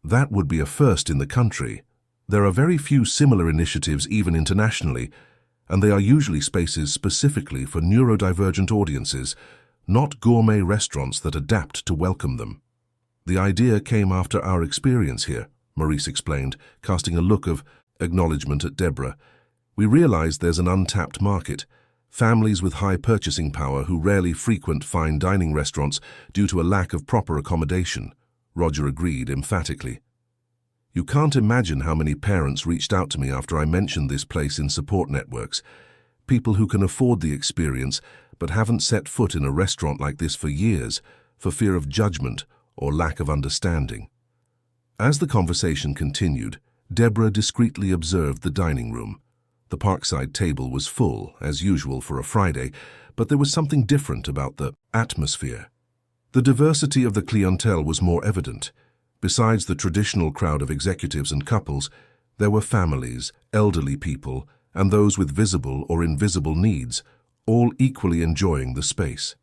That would be a first in the country. There are very few similar initiatives even internationally, and they are usually spaces specifically for neurodivergent audiences, not gourmet restaurants that adapt to welcome them. "The idea came after our experience here," Maurice explained, casting a look of acknowledgement at Deborah. "We realize there's an untapped market, families with high purchasing power who rarely frequent fine dining restaurants due to a lack of proper accommodation." Roger agreed emphatically. "You can't imagine how many parents reached out to me after I mentioned this place in support networks. People who can afford the experience but haven't set foot in a restaurant like this for years for fear of judgment or lack of understanding." As the conversation continued, Deborah discreetly observed the dining room. The Parkside table was full, as usual for a Friday, but there was something different about the atmosphere. The diversity of the clientele was more evident. Besides the traditional crowd of executives and couples, there were families, elderly people, and those with visible or invisible needs, all equally enjoying the space.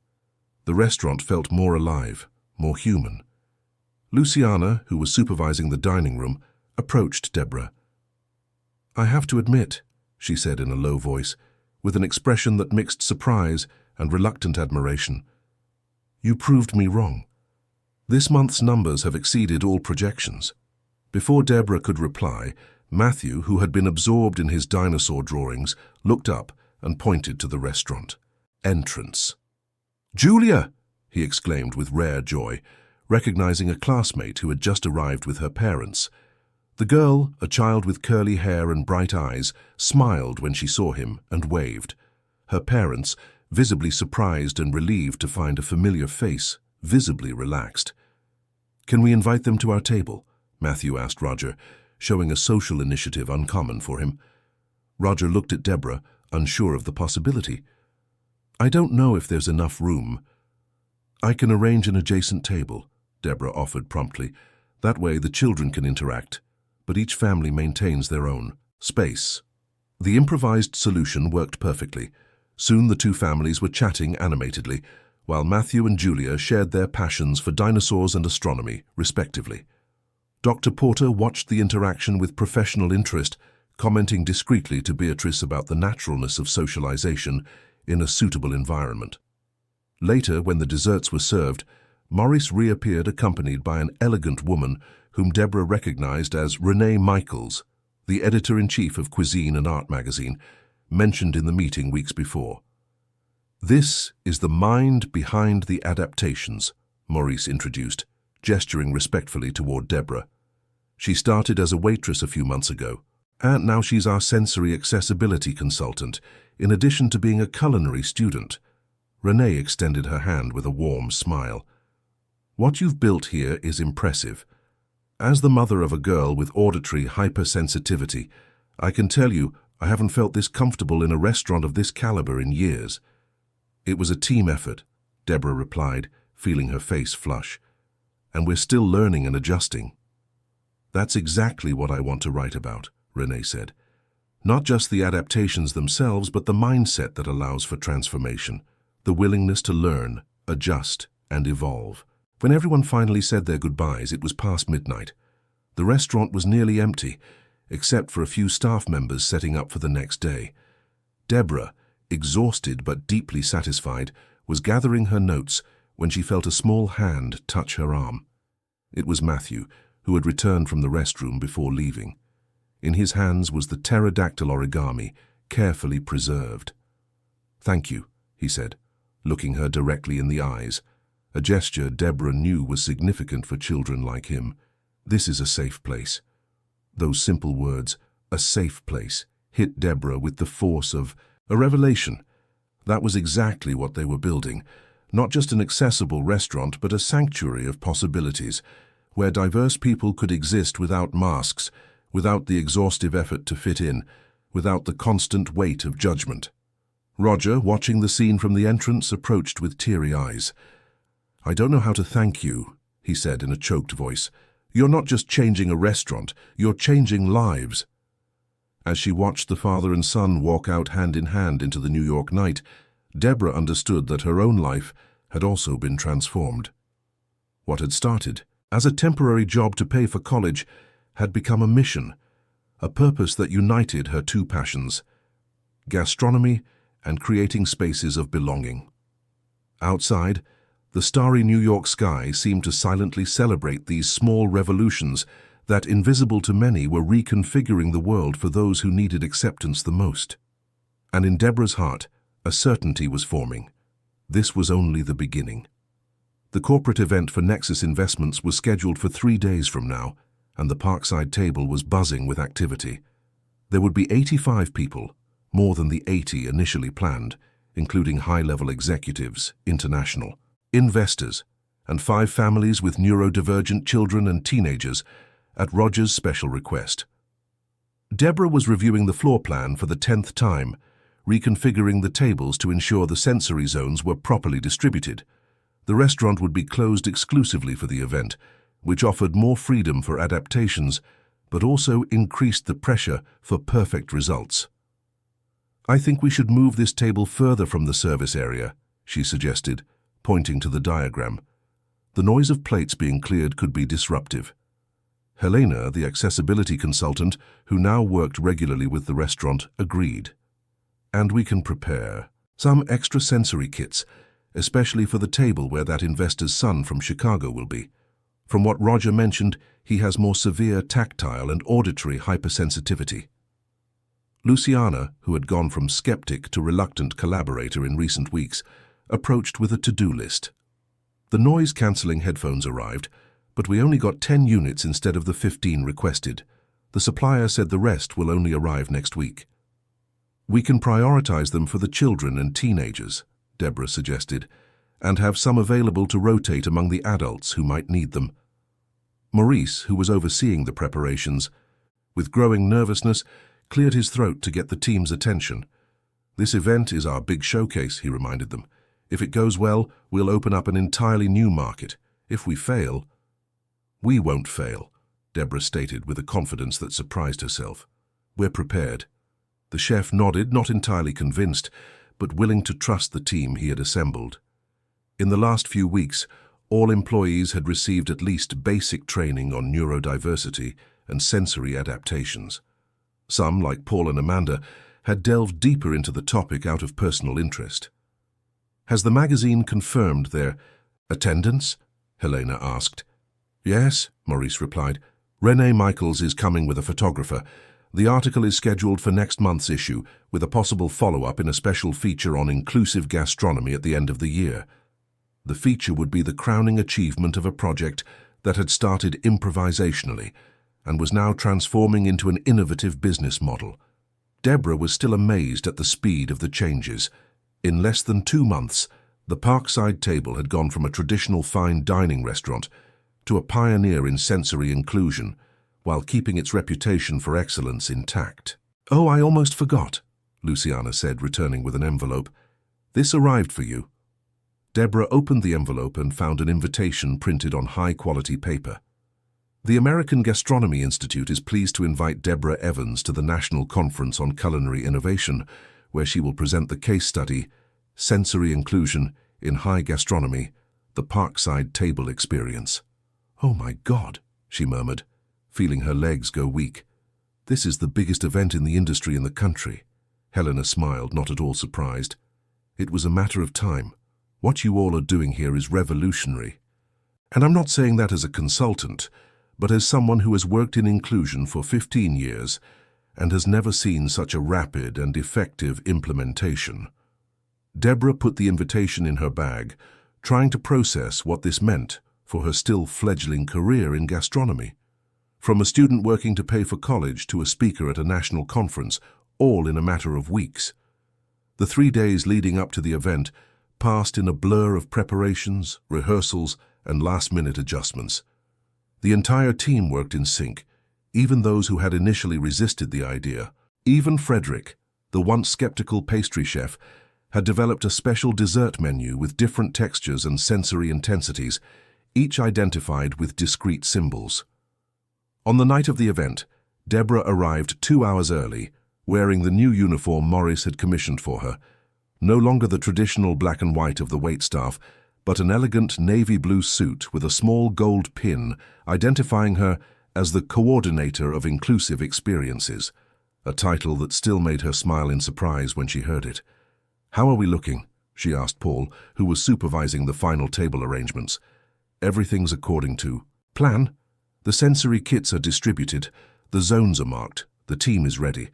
The restaurant felt more alive, more human. Luciana, who was supervising the dining room, approached Deborah. "I have to admit," she said in a low voice, with an expression that mixed surprise and reluctant admiration, "you proved me wrong. This month's numbers have exceeded all projections." Before Deborah could reply, Matthew, who had been absorbed in his dinosaur drawings, looked up and pointed to the restaurant entrance. "Julia!" he exclaimed with rare joy, recognizing a classmate who had just arrived with her parents. The girl, a child with curly hair and bright eyes, smiled when she saw him and waved. Her parents, visibly surprised and relieved to find a familiar face, visibly relaxed. "Can we invite them to our table?" Matthew asked Roger, showing a social initiative uncommon for him. Roger looked at Deborah, unsure of the possibility. "I don't know if there's enough room." "I can arrange an adjacent table," Deborah offered promptly. "That way the children can interact, but each family maintains their own space." The improvised solution worked perfectly. Soon the two families were chatting animatedly, while Matthew and Julia shared their passions for dinosaurs and astronomy, respectively. Dr. Porter watched the interaction with professional interest, commenting discreetly to Beatrice about the naturalness of socialization in a suitable environment. Later, when the desserts were served, Maurice reappeared accompanied by an elegant woman whom Deborah recognized as Renee Michaels, the editor-in-chief of Cuisine and Art magazine, mentioned in the meeting weeks before. "This is the mind behind the adaptations," Maurice introduced, gesturing respectfully toward Deborah. "She started as a waitress a few months ago, and now she's our sensory accessibility consultant, in addition to being a culinary student." Renee extended her hand with a warm smile. "What you've built here is impressive. As the mother of a girl with auditory hypersensitivity, I can tell you I haven't felt this comfortable in a restaurant of this caliber in years." "It was a team effort," Deborah replied, feeling her face flush. "And we're still learning and adjusting." "That's exactly what I want to write about," Renee said. "Not just the adaptations themselves, but the mindset that allows for transformation, the willingness to learn, adjust, and evolve." When everyone finally said their goodbyes, it was past midnight. The restaurant was nearly empty, except for a few staff members setting up for the next day. Deborah, exhausted but deeply satisfied, was gathering her notes when she felt a small hand touch her arm. It was Matthew, who had returned from the restroom before leaving. In his hands was the pterodactyl origami, carefully preserved. "Thank you," he said, looking her directly in the eyes, a gesture Deborah knew was significant for children like him. "This is a safe place." Those simple words, "a safe place," hit Deborah with the force of a revelation. That was exactly what they were building, not just an accessible restaurant, but a sanctuary of possibilities, where diverse people could exist without masks, without the exhaustive effort to fit in, without the constant weight of judgment. Roger, watching the scene from the entrance, approached with teary eyes. "I don't know how to thank you," he said in a choked voice. "You're not just changing a restaurant, you're changing lives." As she watched the father and son walk out hand in hand into the New York night, Deborah understood that her own life had also been transformed. What had started as a temporary job to pay for college had become a mission, a purpose that united her two passions: gastronomy and creating spaces of belonging. Outside, the starry New York sky seemed to silently celebrate these small revolutions that, invisible to many, were reconfiguring the world for those who needed acceptance the most. And in Deborah's heart, a certainty was forming. This was only the beginning. The corporate event for Nexus Investments was scheduled for 3 days from now, and the Parkside table was buzzing with activity. There would be 85 people, more than the 80 initially planned, including high-level executives, international, investors, and 5 families with neurodivergent children and teenagers, at Roger's special request. Deborah was reviewing the floor plan for the 10th time, reconfiguring the tables to ensure the sensory zones were properly distributed. The restaurant would be closed exclusively for the event, which offered more freedom for adaptations, but also increased the pressure for perfect results. "I think we should move this table further from the service area," she suggested, pointing to the diagram. The noise of plates being cleared could be disruptive. Helena, the accessibility consultant, who now worked regularly with the restaurant, agreed. "And we can prepare some extra sensory kits, especially for the table where that investor's son from Chicago will be. From what Roger mentioned, he has more severe tactile and auditory hypersensitivity." Luciana, who had gone from skeptic to reluctant collaborator in recent weeks, approached with a to-do list. The noise-cancelling headphones arrived, but we only got 10 units instead of the 15 requested. The supplier said the rest will only arrive next week. "We can prioritize them for the children and teenagers," Deborah suggested, "and have some available to rotate among the adults who might need them." Maurice, who was overseeing the preparations, with growing nervousness, cleared his throat to get the team's attention. "This event is our big showcase," he reminded them. "If it goes well, we'll open up an entirely new market. If we fail—" "We won't fail," Deborah stated with a confidence that surprised herself. "We're prepared." The chef nodded, not entirely convinced, but willing to trust the team he had assembled. In the last few weeks, all employees had received at least basic training on neurodiversity and sensory adaptations. Some, like Paul and Amanda, had delved deeper into the topic out of personal interest. "Has the magazine confirmed their attendance?" Helena asked. "Yes," Maurice replied. "Renee Michaels is coming with a photographer. The article is scheduled for next month's issue, with a possible follow-up in a special feature on inclusive gastronomy at the end of the year." The feature would be the crowning achievement of a project that had started improvisationally and was now transforming into an innovative business model. Deborah was still amazed at the speed of the changes. In less than 2 months, the Parkside table had gone from a traditional fine dining restaurant to a pioneer in sensory inclusion, while keeping its reputation for excellence intact. "Oh, I almost forgot," Luciana said, returning with an envelope. "This arrived for you." Deborah opened the envelope and found an invitation printed on high-quality paper. "The American Gastronomy Institute is pleased to invite Deborah Evans to the National Conference on Culinary Innovation, where she will present the case study, Sensory Inclusion in High Gastronomy, the Parkside Table Experience." "Oh my God," she murmured, feeling her legs go weak. "This is the biggest event in the industry in the country." Helena smiled, not at all surprised. "It was a matter of time. What you all are doing here is revolutionary. And I'm not saying that as a consultant, but as someone who has worked in inclusion for 15 years and has never seen such a rapid and effective implementation." Deborah put the invitation in her bag, trying to process what this meant for her still fledgling career in gastronomy. From a student working to pay for college to a speaker at a national conference, all in a matter of weeks. The 3 days leading up to the event passed in a blur of preparations, rehearsals, and last-minute adjustments. The entire team worked in sync, even those who had initially resisted the idea. Even Frederick, the once skeptical pastry chef, had developed a special dessert menu with different textures and sensory intensities, each identified with discrete symbols. On the night of the event, Deborah arrived 2 hours early, wearing the new uniform Morris had commissioned for her. No longer the traditional black and white of the waitstaff, but an elegant navy blue suit with a small gold pin identifying her as the coordinator of inclusive experiences, a title that still made her smile in surprise when she heard it. "How are we looking?" she asked Paul, who was supervising the final table arrangements. "Everything's according to plan. The sensory kits are distributed, the zones are marked, the team is ready.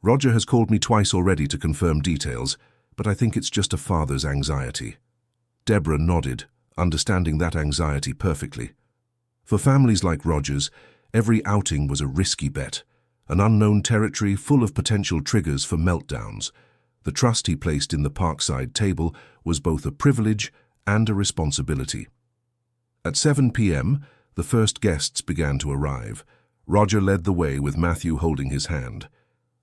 Roger has called me twice already to confirm details, but I think it's just a father's anxiety." Deborah nodded, understanding that anxiety perfectly. For families like Roger's, every outing was a risky bet, an unknown territory full of potential triggers for meltdowns. The trust he placed in the parkside table was both a privilege and a responsibility. At 7 p.m., the first guests began to arrive. Roger led the way with Matthew holding his hand.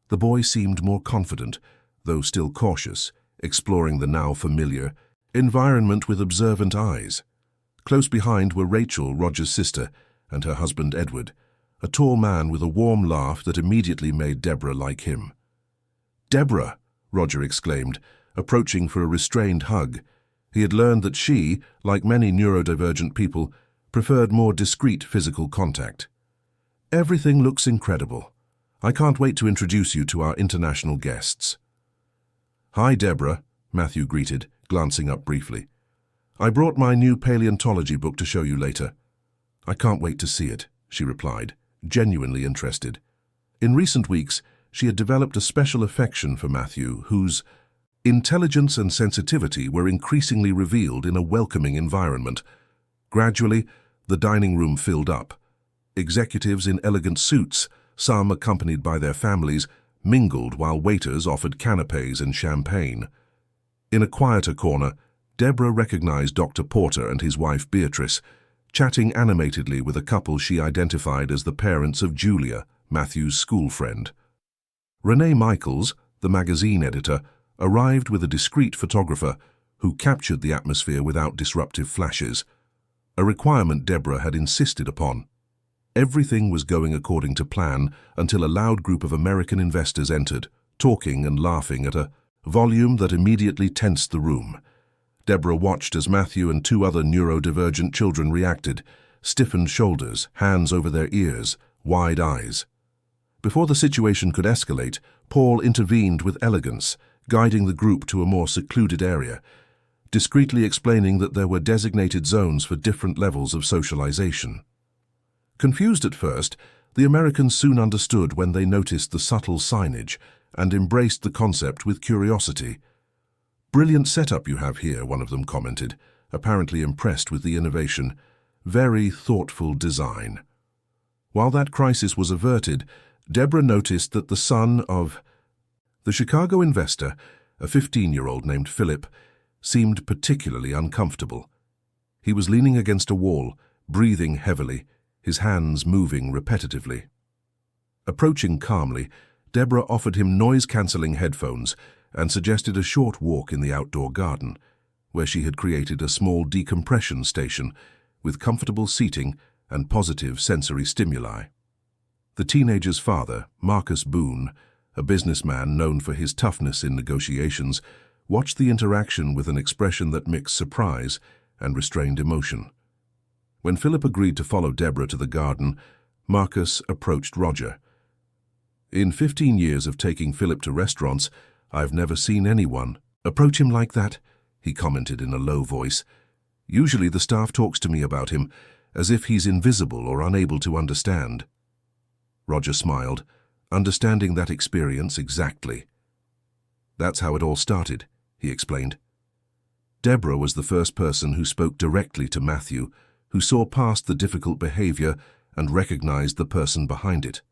The boy seemed more confident, though still cautious, exploring the now familiar environment with observant eyes. Close behind were Rachel, Roger's sister, and her husband Edward, a tall man with a warm laugh that immediately made Deborah like him. "Deborah!" Roger exclaimed, approaching for a restrained hug. He had learned that she, like many neurodivergent people, preferred more discreet physical contact. "Everything looks incredible. I can't wait to introduce you to our international guests." "Hi, Deborah," Matthew greeted, glancing up briefly. "I brought my new paleontology book to show you later." "I can't wait to see it," she replied, genuinely interested. In recent weeks, she had developed a special affection for Matthew, whose intelligence and sensitivity were increasingly revealed in a welcoming environment. Gradually, the dining room filled up. Executives in elegant suits, some accompanied by their families, mingled while waiters offered canapes and champagne. In a quieter corner, Deborah recognized Dr. Porter and his wife Beatrice, chatting animatedly with a couple she identified as the parents of Julia, Matthew's school friend. Renee Michaels, the magazine editor, arrived with a discreet photographer who captured the atmosphere without disruptive flashes, a requirement Deborah had insisted upon. Everything was going according to plan until a loud group of American investors entered, talking and laughing at a volume that immediately tensed the room. Deborah watched as Matthew and 2 other neurodivergent children reacted, stiffened shoulders, hands over their ears, wide eyes. Before the situation could escalate, Paul intervened with elegance, guiding the group to a more secluded area, discreetly explaining that there were designated zones for different levels of socialization. Confused at first, the Americans soon understood when they noticed the subtle signage and embraced the concept with curiosity. "Brilliant setup you have here," one of them commented, apparently impressed with the innovation. "Very thoughtful design." While that crisis was averted, Deborah noticed that the son of the Chicago investor, a 15-year-old named Philip, seemed particularly uncomfortable. He was leaning against a wall, breathing heavily, his hands moving repetitively. Approaching calmly, Deborah offered him noise-cancelling headphones and suggested a short walk in the outdoor garden, where she had created a small decompression station with comfortable seating and positive sensory stimuli. The teenager's father, Marcus Boone, a businessman known for his toughness in negotiations, watched the interaction with an expression that mixed surprise and restrained emotion. When Philip agreed to follow Deborah to the garden, Marcus approached Roger. "In 15 years of taking Philip to restaurants, I've never seen anyone approach him like that," he commented in a low voice. "Usually the staff talks to me about him, as if he's invisible or unable to understand." Roger smiled, understanding that experience exactly. "That's how it all started," he explained. Deborah was the first person who spoke directly to Matthew, who saw past the difficult behavior and recognized the person behind it.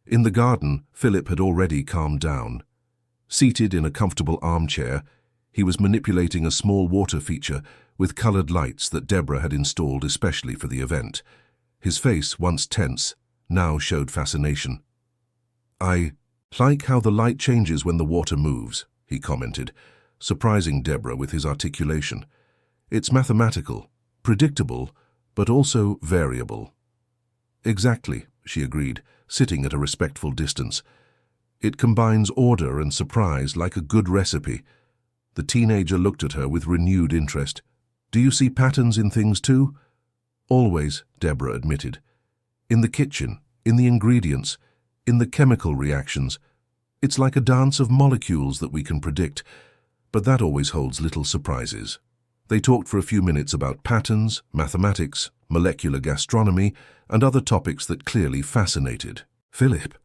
In the garden, Philip had already calmed down. Seated in a comfortable armchair, he was manipulating a small water feature with colored lights that Deborah had installed especially for the event, His face, once tense, now showed fascination. "I like how the light changes when the water moves," he commented, surprising Deborah with his articulation. "It's mathematical, predictable, but also variable." "Exactly," she agreed, sitting at a respectful distance. "It combines order and surprise like a good recipe." The teenager looked at her with renewed interest. "Do you see patterns in things too?" "Always," Deborah admitted. "In the kitchen, in the ingredients, in the chemical reactions. It's like a dance of molecules that we can predict, but that always holds little surprises." They talked for a few minutes about patterns, mathematics, molecular gastronomy, and other topics that clearly fascinated Philip.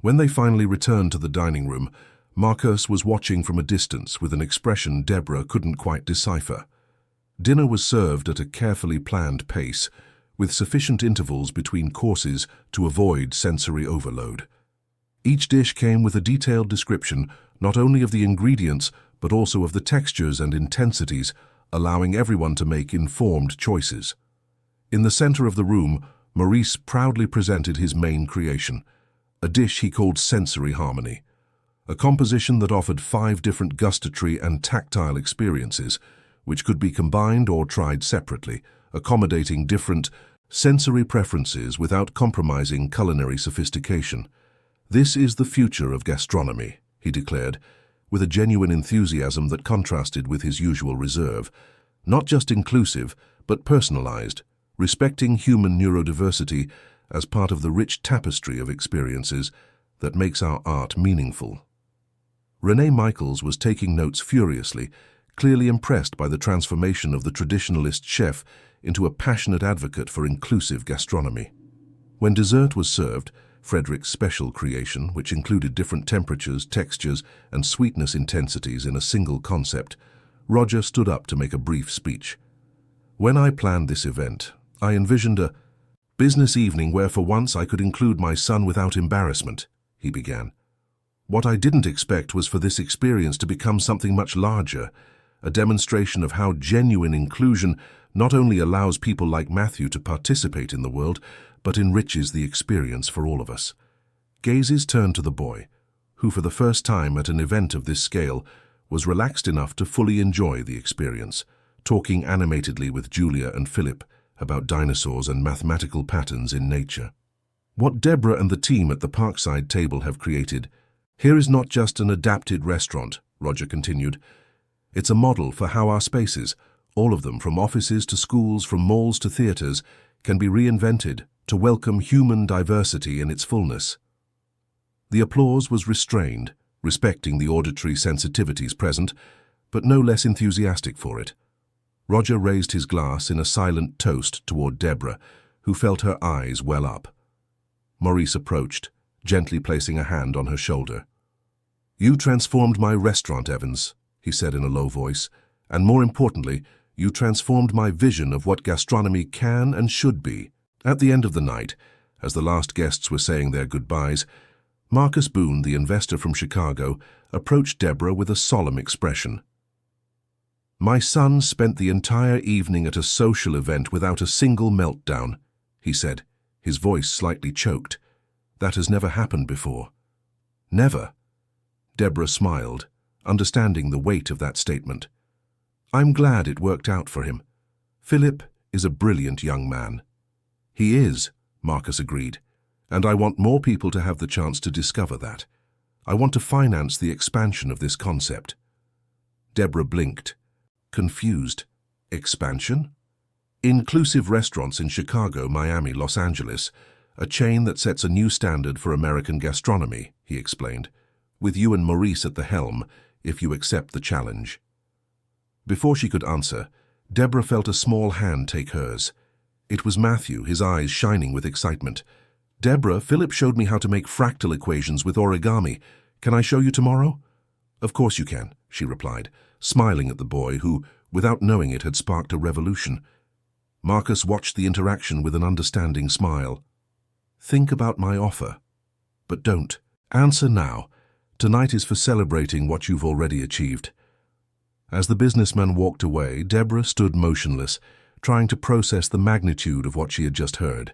When they finally returned to the dining room, Marcus was watching from a distance with an expression Deborah couldn't quite decipher. Dinner was served at a carefully planned pace, with sufficient intervals between courses to avoid sensory overload. Each dish came with a detailed description not only of the ingredients but also of the textures and intensities, allowing everyone to make informed choices. In the center of the room, Maurice proudly presented his main creation, a dish he called Sensory Harmony, a composition that offered 5 different gustatory and tactile experiences, which could be combined or tried separately, accommodating different sensory preferences without compromising culinary sophistication. "This is the future of gastronomy," he declared, with a genuine enthusiasm that contrasted with his usual reserve. "Not just inclusive, but personalized, respecting human neurodiversity as part of the rich tapestry of experiences that makes our art meaningful." Renee Michaels was taking notes furiously, clearly impressed by the transformation of the traditionalist chef into a passionate advocate for inclusive gastronomy. When dessert was served, Frederick's special creation, which included different temperatures, textures, and sweetness intensities in a single concept, Roger stood up to make a brief speech. "When I planned this event, I envisioned a business evening where for once I could include my son without embarrassment," he began. "What I didn't expect was for this experience to become something much larger, a demonstration of how genuine inclusion not only allows people like Matthew to participate in the world, but enriches the experience for all of us." Gazes turned to the boy, who for the first time at an event of this scale was relaxed enough to fully enjoy the experience, talking animatedly with Julia and Philip about dinosaurs and mathematical patterns in nature. "What Deborah and the team at the Parkside table have created here is not just an adapted restaurant," Roger continued. "It's a model for how our spaces, all of them from offices to schools, from malls to theaters, can be reinvented to welcome human diversity in its fullness." The applause was restrained, respecting the auditory sensitivities present, but no less enthusiastic for it. Roger raised his glass in a silent toast toward Deborah, who felt her eyes well up. Maurice approached, gently placing a hand on her shoulder. "You transformed my restaurant, Evans," he said in a low voice, "and more importantly, you transformed my vision of what gastronomy can and should be." At the end of the night, as the last guests were saying their goodbyes, Marcus Boone, the investor from Chicago, approached Deborah with a solemn expression. "My son spent the entire evening at a social event without a single meltdown," he said, his voice slightly choked. "That has never happened before." "Never?" Deborah smiled, understanding the weight of that statement. "I'm glad it worked out for him. Philip is a brilliant young man." "He is," Marcus agreed, "and I want more people to have the chance to discover that. I want to finance the expansion of this concept." Deborah blinked, confused. "Expansion?" "Inclusive restaurants in Chicago, Miami, Los Angeles, a chain that sets a new standard for American gastronomy," he explained, "with you and Maurice at the helm, if you accept the challenge." Before she could answer, Deborah felt a small hand take hers. It was Matthew, his eyes shining with excitement. "Deborah, Philip showed me how to make fractal equations with origami. Can I show you tomorrow?" "Of course you can," she replied, smiling at the boy who, without knowing it, had sparked a revolution. Marcus watched the interaction with an understanding smile. "Think about my offer. But don't. Answer now. Tonight is for celebrating what you've already achieved." As the businessman walked away, Deborah stood motionless, trying to process the magnitude of what she had just heard.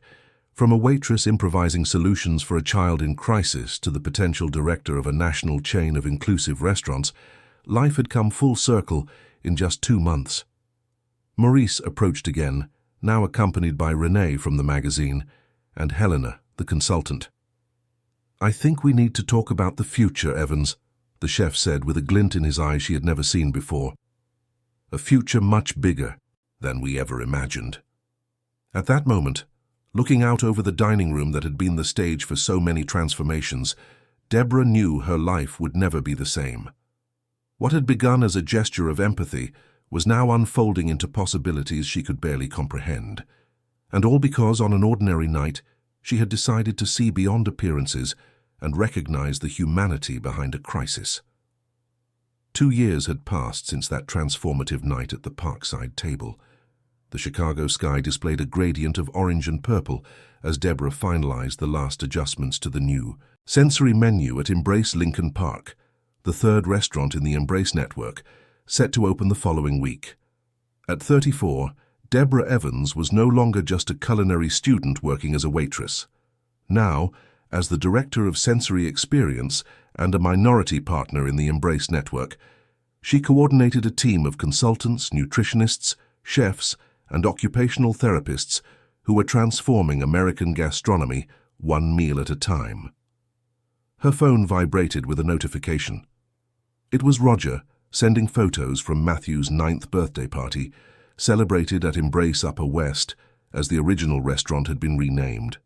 From a waitress improvising solutions for a child in crisis to the potential director of a national chain of inclusive restaurants, life had come full circle in just 2 months. Maurice approached again, now accompanied by Renee from the magazine, and Helena, the consultant. "I think we need to talk about the future, Evans," the chef said with a glint in his eye she had never seen before. "A future much bigger than we ever imagined." At that moment, looking out over the dining room that had been the stage for so many transformations, Deborah knew her life would never be the same. What had begun as a gesture of empathy was now unfolding into possibilities she could barely comprehend. And all because on an ordinary night, she had decided to see beyond appearances and recognize the humanity behind a crisis. 2 years had passed since that transformative night at the Parkside table. The Chicago sky displayed a gradient of orange and purple as Deborah finalized the last adjustments to the new sensory menu at Embrace Lincoln Park, the 3rd restaurant in the Embrace network, set to open the following week. At 34, Deborah Evans was no longer just a culinary student working as a waitress. Now, as the director of sensory experience and a minority partner in the Embrace network, she coordinated a team of consultants, nutritionists, chefs, and occupational therapists who were transforming American gastronomy one meal at a time. Her phone vibrated with a notification. It was Roger, sending photos from Matthew's 9th birthday party, celebrated at Embrace Upper West, as the original restaurant had been renamed.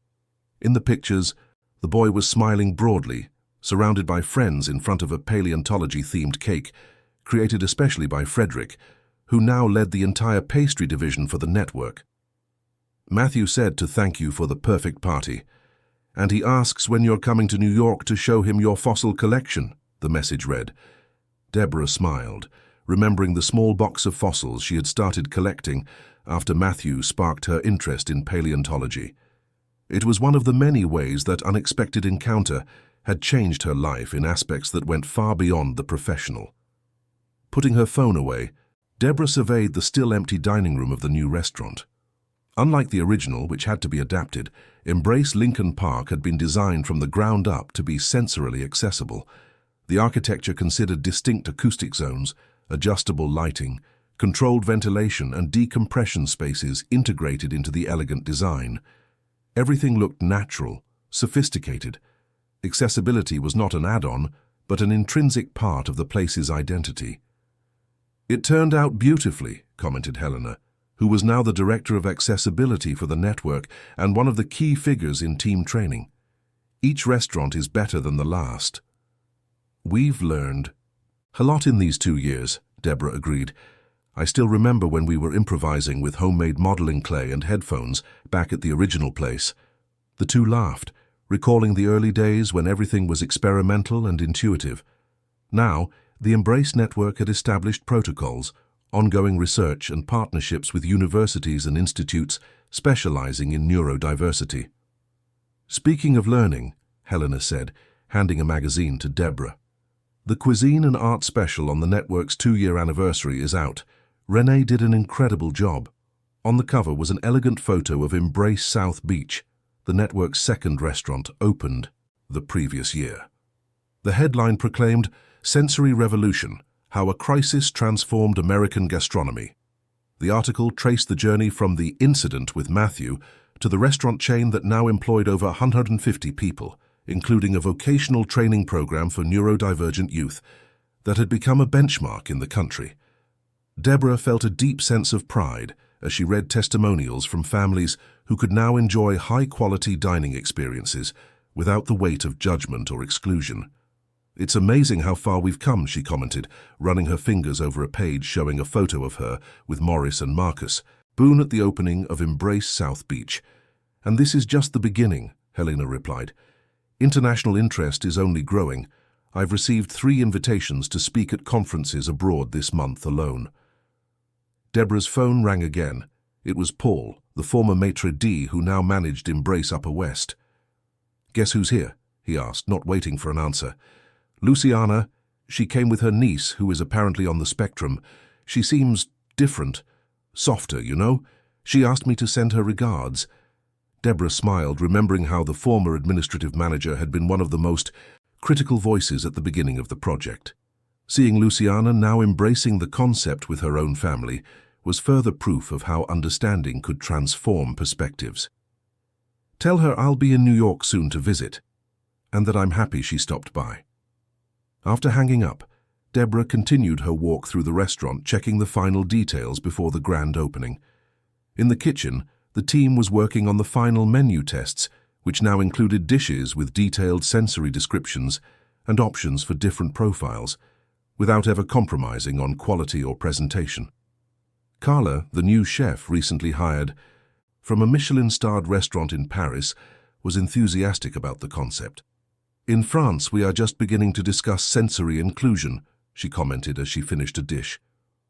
In the pictures, the boy was smiling broadly, surrounded by friends in front of a paleontology-themed cake, created especially by Frederick, who now led the entire pastry division for the network. "Matthew said to thank you for the perfect party, and he asks when you're coming to New York to show him your fossil collection," the message read. Deborah smiled, remembering the small box of fossils she had started collecting after Matthew sparked her interest in paleontology. It was one of the many ways that unexpected encounter had changed her life in aspects that went far beyond the professional. Putting her phone away, Deborah surveyed the still-empty dining room of the new restaurant. Unlike the original, which had to be adapted, Embrace Lincoln Park had been designed from the ground up to be sensorily accessible. The architecture considered distinct acoustic zones, adjustable lighting, controlled ventilation, and decompression spaces integrated into the elegant design. Everything looked natural, sophisticated. Accessibility was not an add-on, but an intrinsic part of the place's identity. "It turned out beautifully," commented Helena, who was now the director of accessibility for the network and one of the key figures in team training. "Each restaurant is better than the last." "We've learned a lot in these 2 years," Deborah agreed. "I still remember when we were improvising with homemade modeling clay and headphones back at the original place." The two laughed, recalling the early days when everything was experimental and intuitive. Now, the Embrace Network had established protocols, ongoing research, and partnerships with universities and institutes specializing in neurodiversity. "Speaking of learning," Helena said, handing a magazine to Deborah. "The Cuisine and Art special on the network's 2-year anniversary is out. Renee did an incredible job. On the cover was an elegant photo of Embrace South Beach, the network's 2nd restaurant, opened the previous year. The headline proclaimed, 'Sensory Revolution, How a Crisis Transformed American Gastronomy.' The article traced the journey from the incident with Matthew to the restaurant chain that now employed over 150 people, including a vocational training program for neurodivergent youth that had become a benchmark in the country. Deborah felt a deep sense of pride as she read testimonials from families who could now enjoy high-quality dining experiences without the weight of judgment or exclusion. "It's amazing how far we've come," she commented, running her fingers over a page showing a photo of her with Morris and Marcus, Boone at the opening of Embrace South Beach. "And this is just the beginning," Helena replied. "International interest is only growing. I've received 3 invitations to speak at conferences abroad this month alone." Deborah's phone rang again. It was Paul, the former maitre d' who now managed Embrace Upper West. "Guess who's here?" he asked, not waiting for an answer. "Luciana. She came with her niece, who is apparently on the spectrum. She seems different. Softer, you know. She asked me to send her regards." Deborah smiled, remembering how the former administrative manager had been one of the most critical voices at the beginning of the project. Seeing Luciana now embracing the concept with her own family was further proof of how understanding could transform perspectives. "Tell her I'll be in New York soon to visit, and that I'm happy she stopped by." After hanging up, Deborah continued her walk through the restaurant, checking the final details before the grand opening. In the kitchen, the team was working on the final menu tests, which now included dishes with detailed sensory descriptions and options for different profiles, without ever compromising on quality or presentation. Carla, the new chef recently hired from a Michelin-starred restaurant in Paris, was enthusiastic about the concept. "In France, we are just beginning to discuss sensory inclusion," she commented as she finished a dish.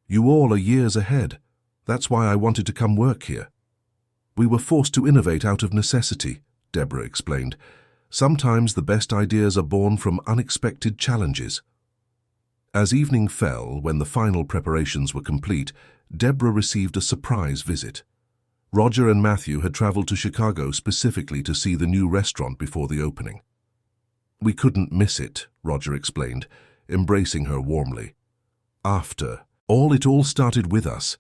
"You all are years ahead. That's why I wanted to come work here." "We were forced to innovate out of necessity," Deborah explained. "Sometimes the best ideas are born from unexpected challenges." As evening fell, when the final preparations were complete, Deborah received a surprise visit. Roger and Matthew had traveled to Chicago specifically to see the new restaurant before the opening. "We couldn't miss it," Roger explained, embracing her warmly. It all started with us.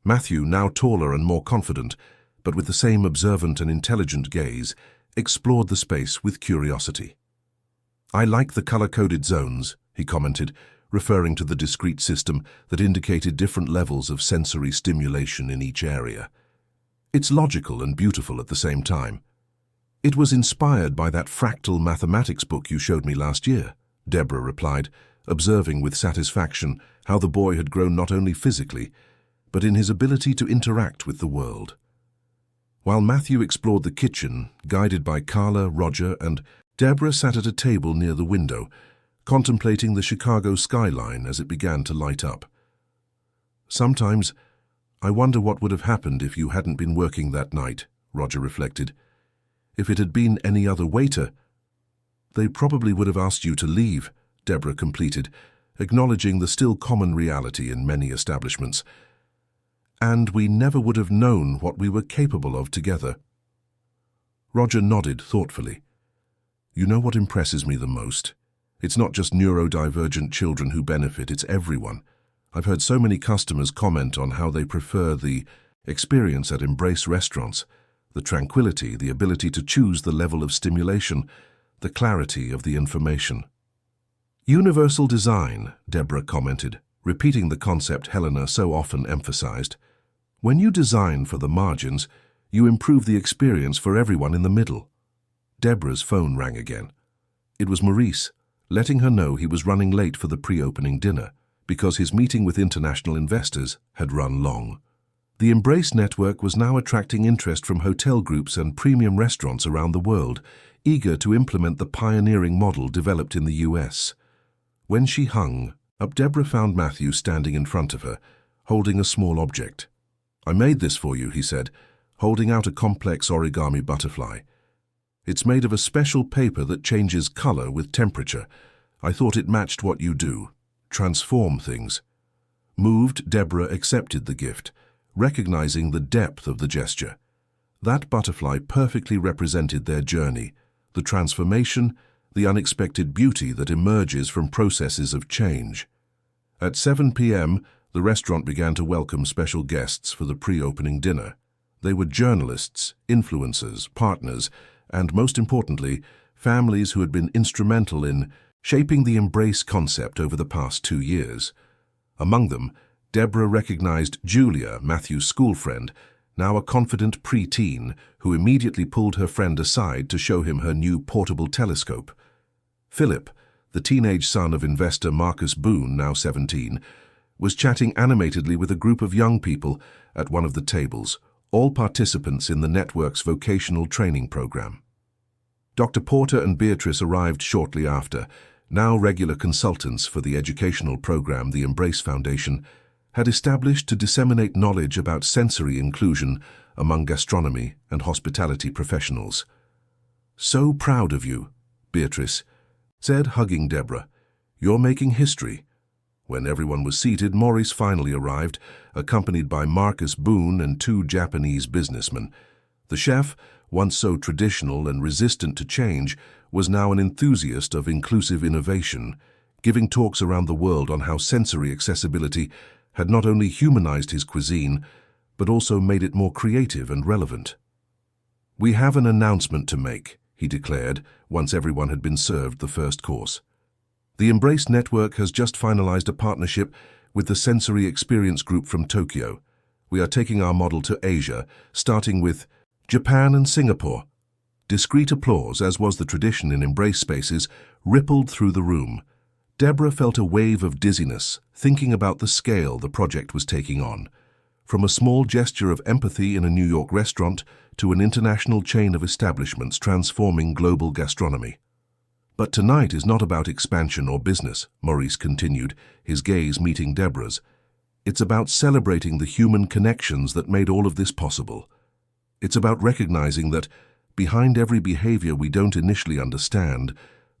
Matthew, now taller and more confident, but with the same observant and intelligent gaze, explored the space with curiosity. "I like the color-coded zones," he commented, referring to the discrete system that indicated different levels of sensory stimulation in each area. "It's logical and beautiful at the same time." "It was inspired by that fractal mathematics book you showed me last year," Deborah replied, observing with satisfaction how the boy had grown not only physically, but in his ability to interact with the world. While Matthew explored the kitchen, guided by Carla, Roger, and Deborah sat at a table near the window, contemplating the Chicago skyline as it began to light up. "Sometimes I wonder what would have happened if you hadn't been working that night," Roger reflected. "If it had been any other waiter, they probably would have asked you to leave," Deborah completed, acknowledging the still common reality in many establishments. "And we never would have known what we were capable of together." Roger nodded thoughtfully. "You know what impresses me the most? It's not just neurodivergent children who benefit, it's everyone. I've heard so many customers comment on how they prefer the experience at Embrace restaurants, the tranquility, the ability to choose the level of stimulation, the clarity of the information." "Universal design," Deborah commented, repeating the concept Helena so often emphasized. "When you design for the margins, you improve the experience for everyone in the middle." Deborah's phone rang again. It was Maurice, letting her know he was running late for the pre-opening dinner because his meeting with international investors had run long. The Embrace network was now attracting interest from hotel groups and premium restaurants around the world, eager to implement the pioneering model developed in the US. When she hung up, Deborah found Matthew standing in front of her, holding a small object. "I made this for you," he said, holding out a complex origami butterfly. "It's made of a special paper that changes color with temperature. I thought it matched what you do, transform things." Moved, Deborah accepted the gift, recognizing the depth of the gesture. That butterfly perfectly represented their journey, the transformation, the unexpected beauty that emerges from processes of change. At 7 p.m., the restaurant began to welcome special guests for the pre-opening dinner. They were journalists, influencers, partners, and most importantly, families who had been instrumental in shaping the Embrace concept over the past 2 years. Among them, Deborah recognized Julia, Matthew's school friend, now a confident pre-teen, who immediately pulled her friend aside to show him her new portable telescope. Philip, the teenage son of investor Marcus Boone, now 17, was chatting animatedly with a group of young people at one of the tables, all participants in the network's vocational training program. Dr. Porter and Beatrice arrived shortly after, now regular consultants for the educational program the Embrace Foundation had established to disseminate knowledge about sensory inclusion among gastronomy and hospitality professionals. "So proud of you," Beatrice said, hugging Deborah. "You're making history." When everyone was seated, Maurice finally arrived, accompanied by Marcus Boone and 2 Japanese businessmen. The chef, once so traditional and resistant to change, was now an enthusiast of inclusive innovation, giving talks around the world on how sensory accessibility had not only humanized his cuisine, but also made it more creative and relevant. "We have an announcement to make," he declared, once everyone had been served the first course. "The Embrace Network has just finalized a partnership with the Sensory Experience Group from Tokyo. We are taking our model to Asia, starting with Japan and Singapore." Discreet applause, as was the tradition in Embrace spaces, rippled through the room. Deborah felt a wave of dizziness, thinking about the scale the project was taking on. From a small gesture of empathy in a New York restaurant to an international chain of establishments transforming global gastronomy. "But tonight is not about expansion or business," Maurice continued, his gaze meeting Deborah's. "It's about celebrating the human connections that made all of this possible. It's about recognizing that, behind every behavior we don't initially understand,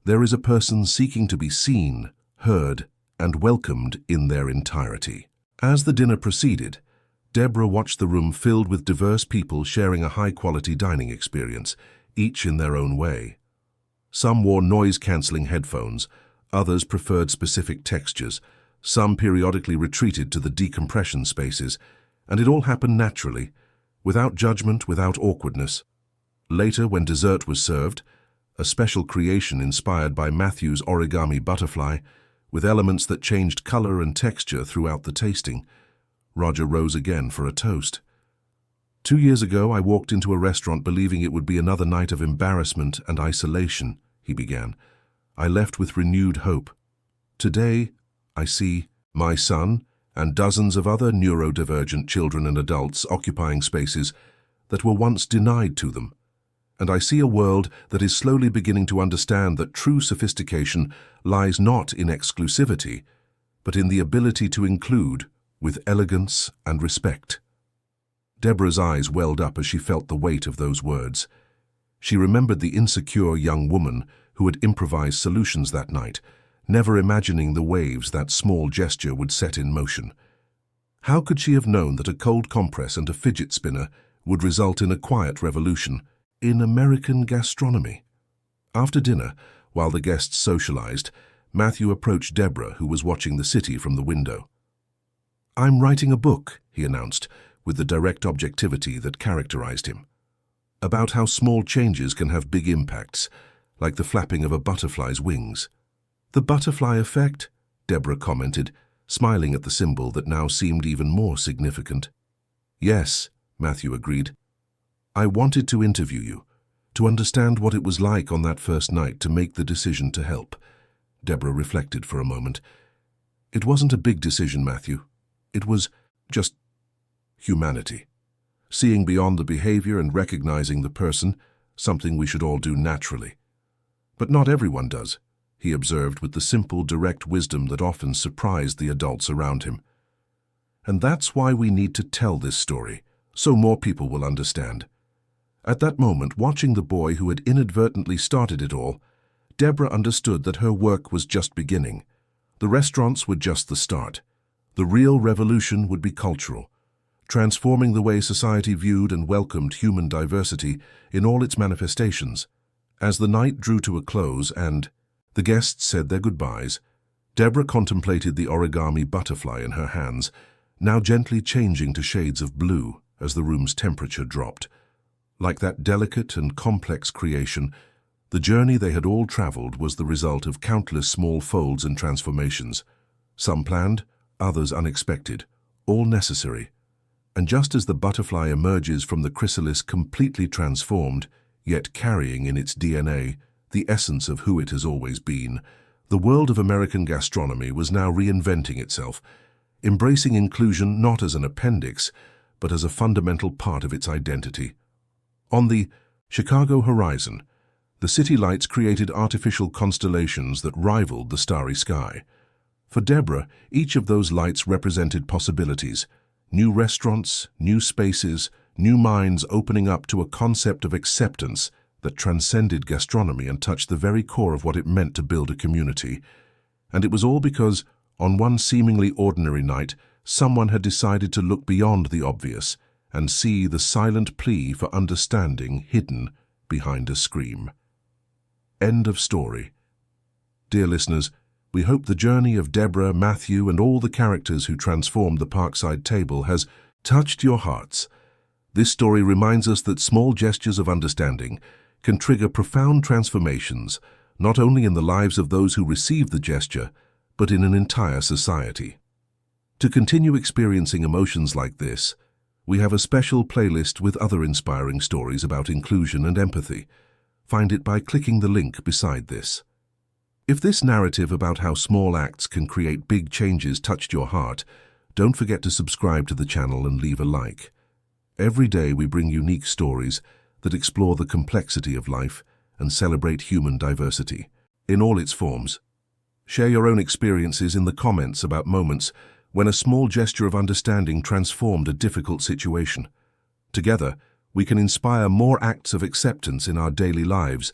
there is a person seeking to be seen, heard, and welcomed in their entirety." As the dinner proceeded, Deborah watched the room filled with diverse people sharing a high-quality dining experience, each in their own way. Some wore noise-canceling headphones, others preferred specific textures, some periodically retreated to the decompression spaces, and it all happened naturally, without judgment, without awkwardness. Later, when dessert was served, a special creation inspired by Matthew's origami butterfly, with elements that changed color and texture throughout the tasting, Roger rose again for a toast. "2 years ago, I walked into a restaurant believing it would be another night of embarrassment and isolation," he began. "I left with renewed hope. Today, I see my son and dozens of other neurodivergent children and adults occupying spaces that were once denied to them. And I see a world that is slowly beginning to understand that true sophistication lies not in exclusivity, but in the ability to include with elegance and respect." Deborah's eyes welled up as she felt the weight of those words. She remembered the insecure young woman who had improvised solutions that night, never imagining the waves that small gesture would set in motion. How could she have known that a cold compress and a fidget spinner would result in a quiet revolution in American gastronomy? After dinner, while the guests socialized, Matthew approached Deborah, who was watching the city from the window. "I'm writing a book," he announced, with the direct objectivity that characterized him. "About how small changes can have big impacts, like the flapping of a butterfly's wings." "The butterfly effect?" Deborah commented, smiling at the symbol that now seemed even more significant. "Yes," Matthew agreed. "I wanted to interview you, to understand what it was like on that first night to make the decision to help." Deborah reflected for a moment. "It wasn't a big decision, Matthew. It was just humanity. Seeing beyond the behavior and recognizing the person, something we should all do naturally. But not everyone does," he observed with the simple, direct wisdom that often surprised the adults around him. "And that's why we need to tell this story, so more people will understand." At that moment, watching the boy who had inadvertently started it all, Deborah understood that her work was just beginning. The restaurants were just the start. The real revolution would be cultural, transforming the way society viewed and welcomed human diversity in all its manifestations. As the night drew to a close and the guests said their goodbyes, Deborah contemplated the origami butterfly in her hands, now gently changing to shades of blue as the room's temperature dropped. Like that delicate and complex creation, the journey they had all traveled was the result of countless small folds and transformations, some planned, others unexpected, all necessary. And just as the butterfly emerges from the chrysalis completely transformed, yet carrying in its DNA the essence of who it has always been, the world of American gastronomy was now reinventing itself, embracing inclusion not as an appendix, but as a fundamental part of its identity. On the Chicago horizon, the city lights created artificial constellations that rivaled the starry sky. For Deborah, each of those lights represented possibilities, new restaurants, new spaces, new minds opening up to a concept of acceptance that transcended gastronomy and touched the very core of what it meant to build a community. And it was all because, on one seemingly ordinary night, someone had decided to look beyond the obvious and see the silent plea for understanding hidden behind a scream. End of story. Dear listeners, we hope the journey of Deborah, Matthew, and all the characters who transformed the Parkside Table has touched your hearts. This story reminds us that small gestures of understanding can trigger profound transformations, not only in the lives of those who receive the gesture, but in an entire society. To continue experiencing emotions like this, we have a special playlist with other inspiring stories about inclusion and empathy. Find it by clicking the link beside this. If this narrative about how small acts can create big changes touched your heart, don't forget to subscribe to the channel and leave a like. Every day we bring unique stories that explore the complexity of life and celebrate human diversity in all its forms. Share your own experiences in the comments about moments when a small gesture of understanding transformed a difficult situation. Together, we can inspire more acts of acceptance in our daily lives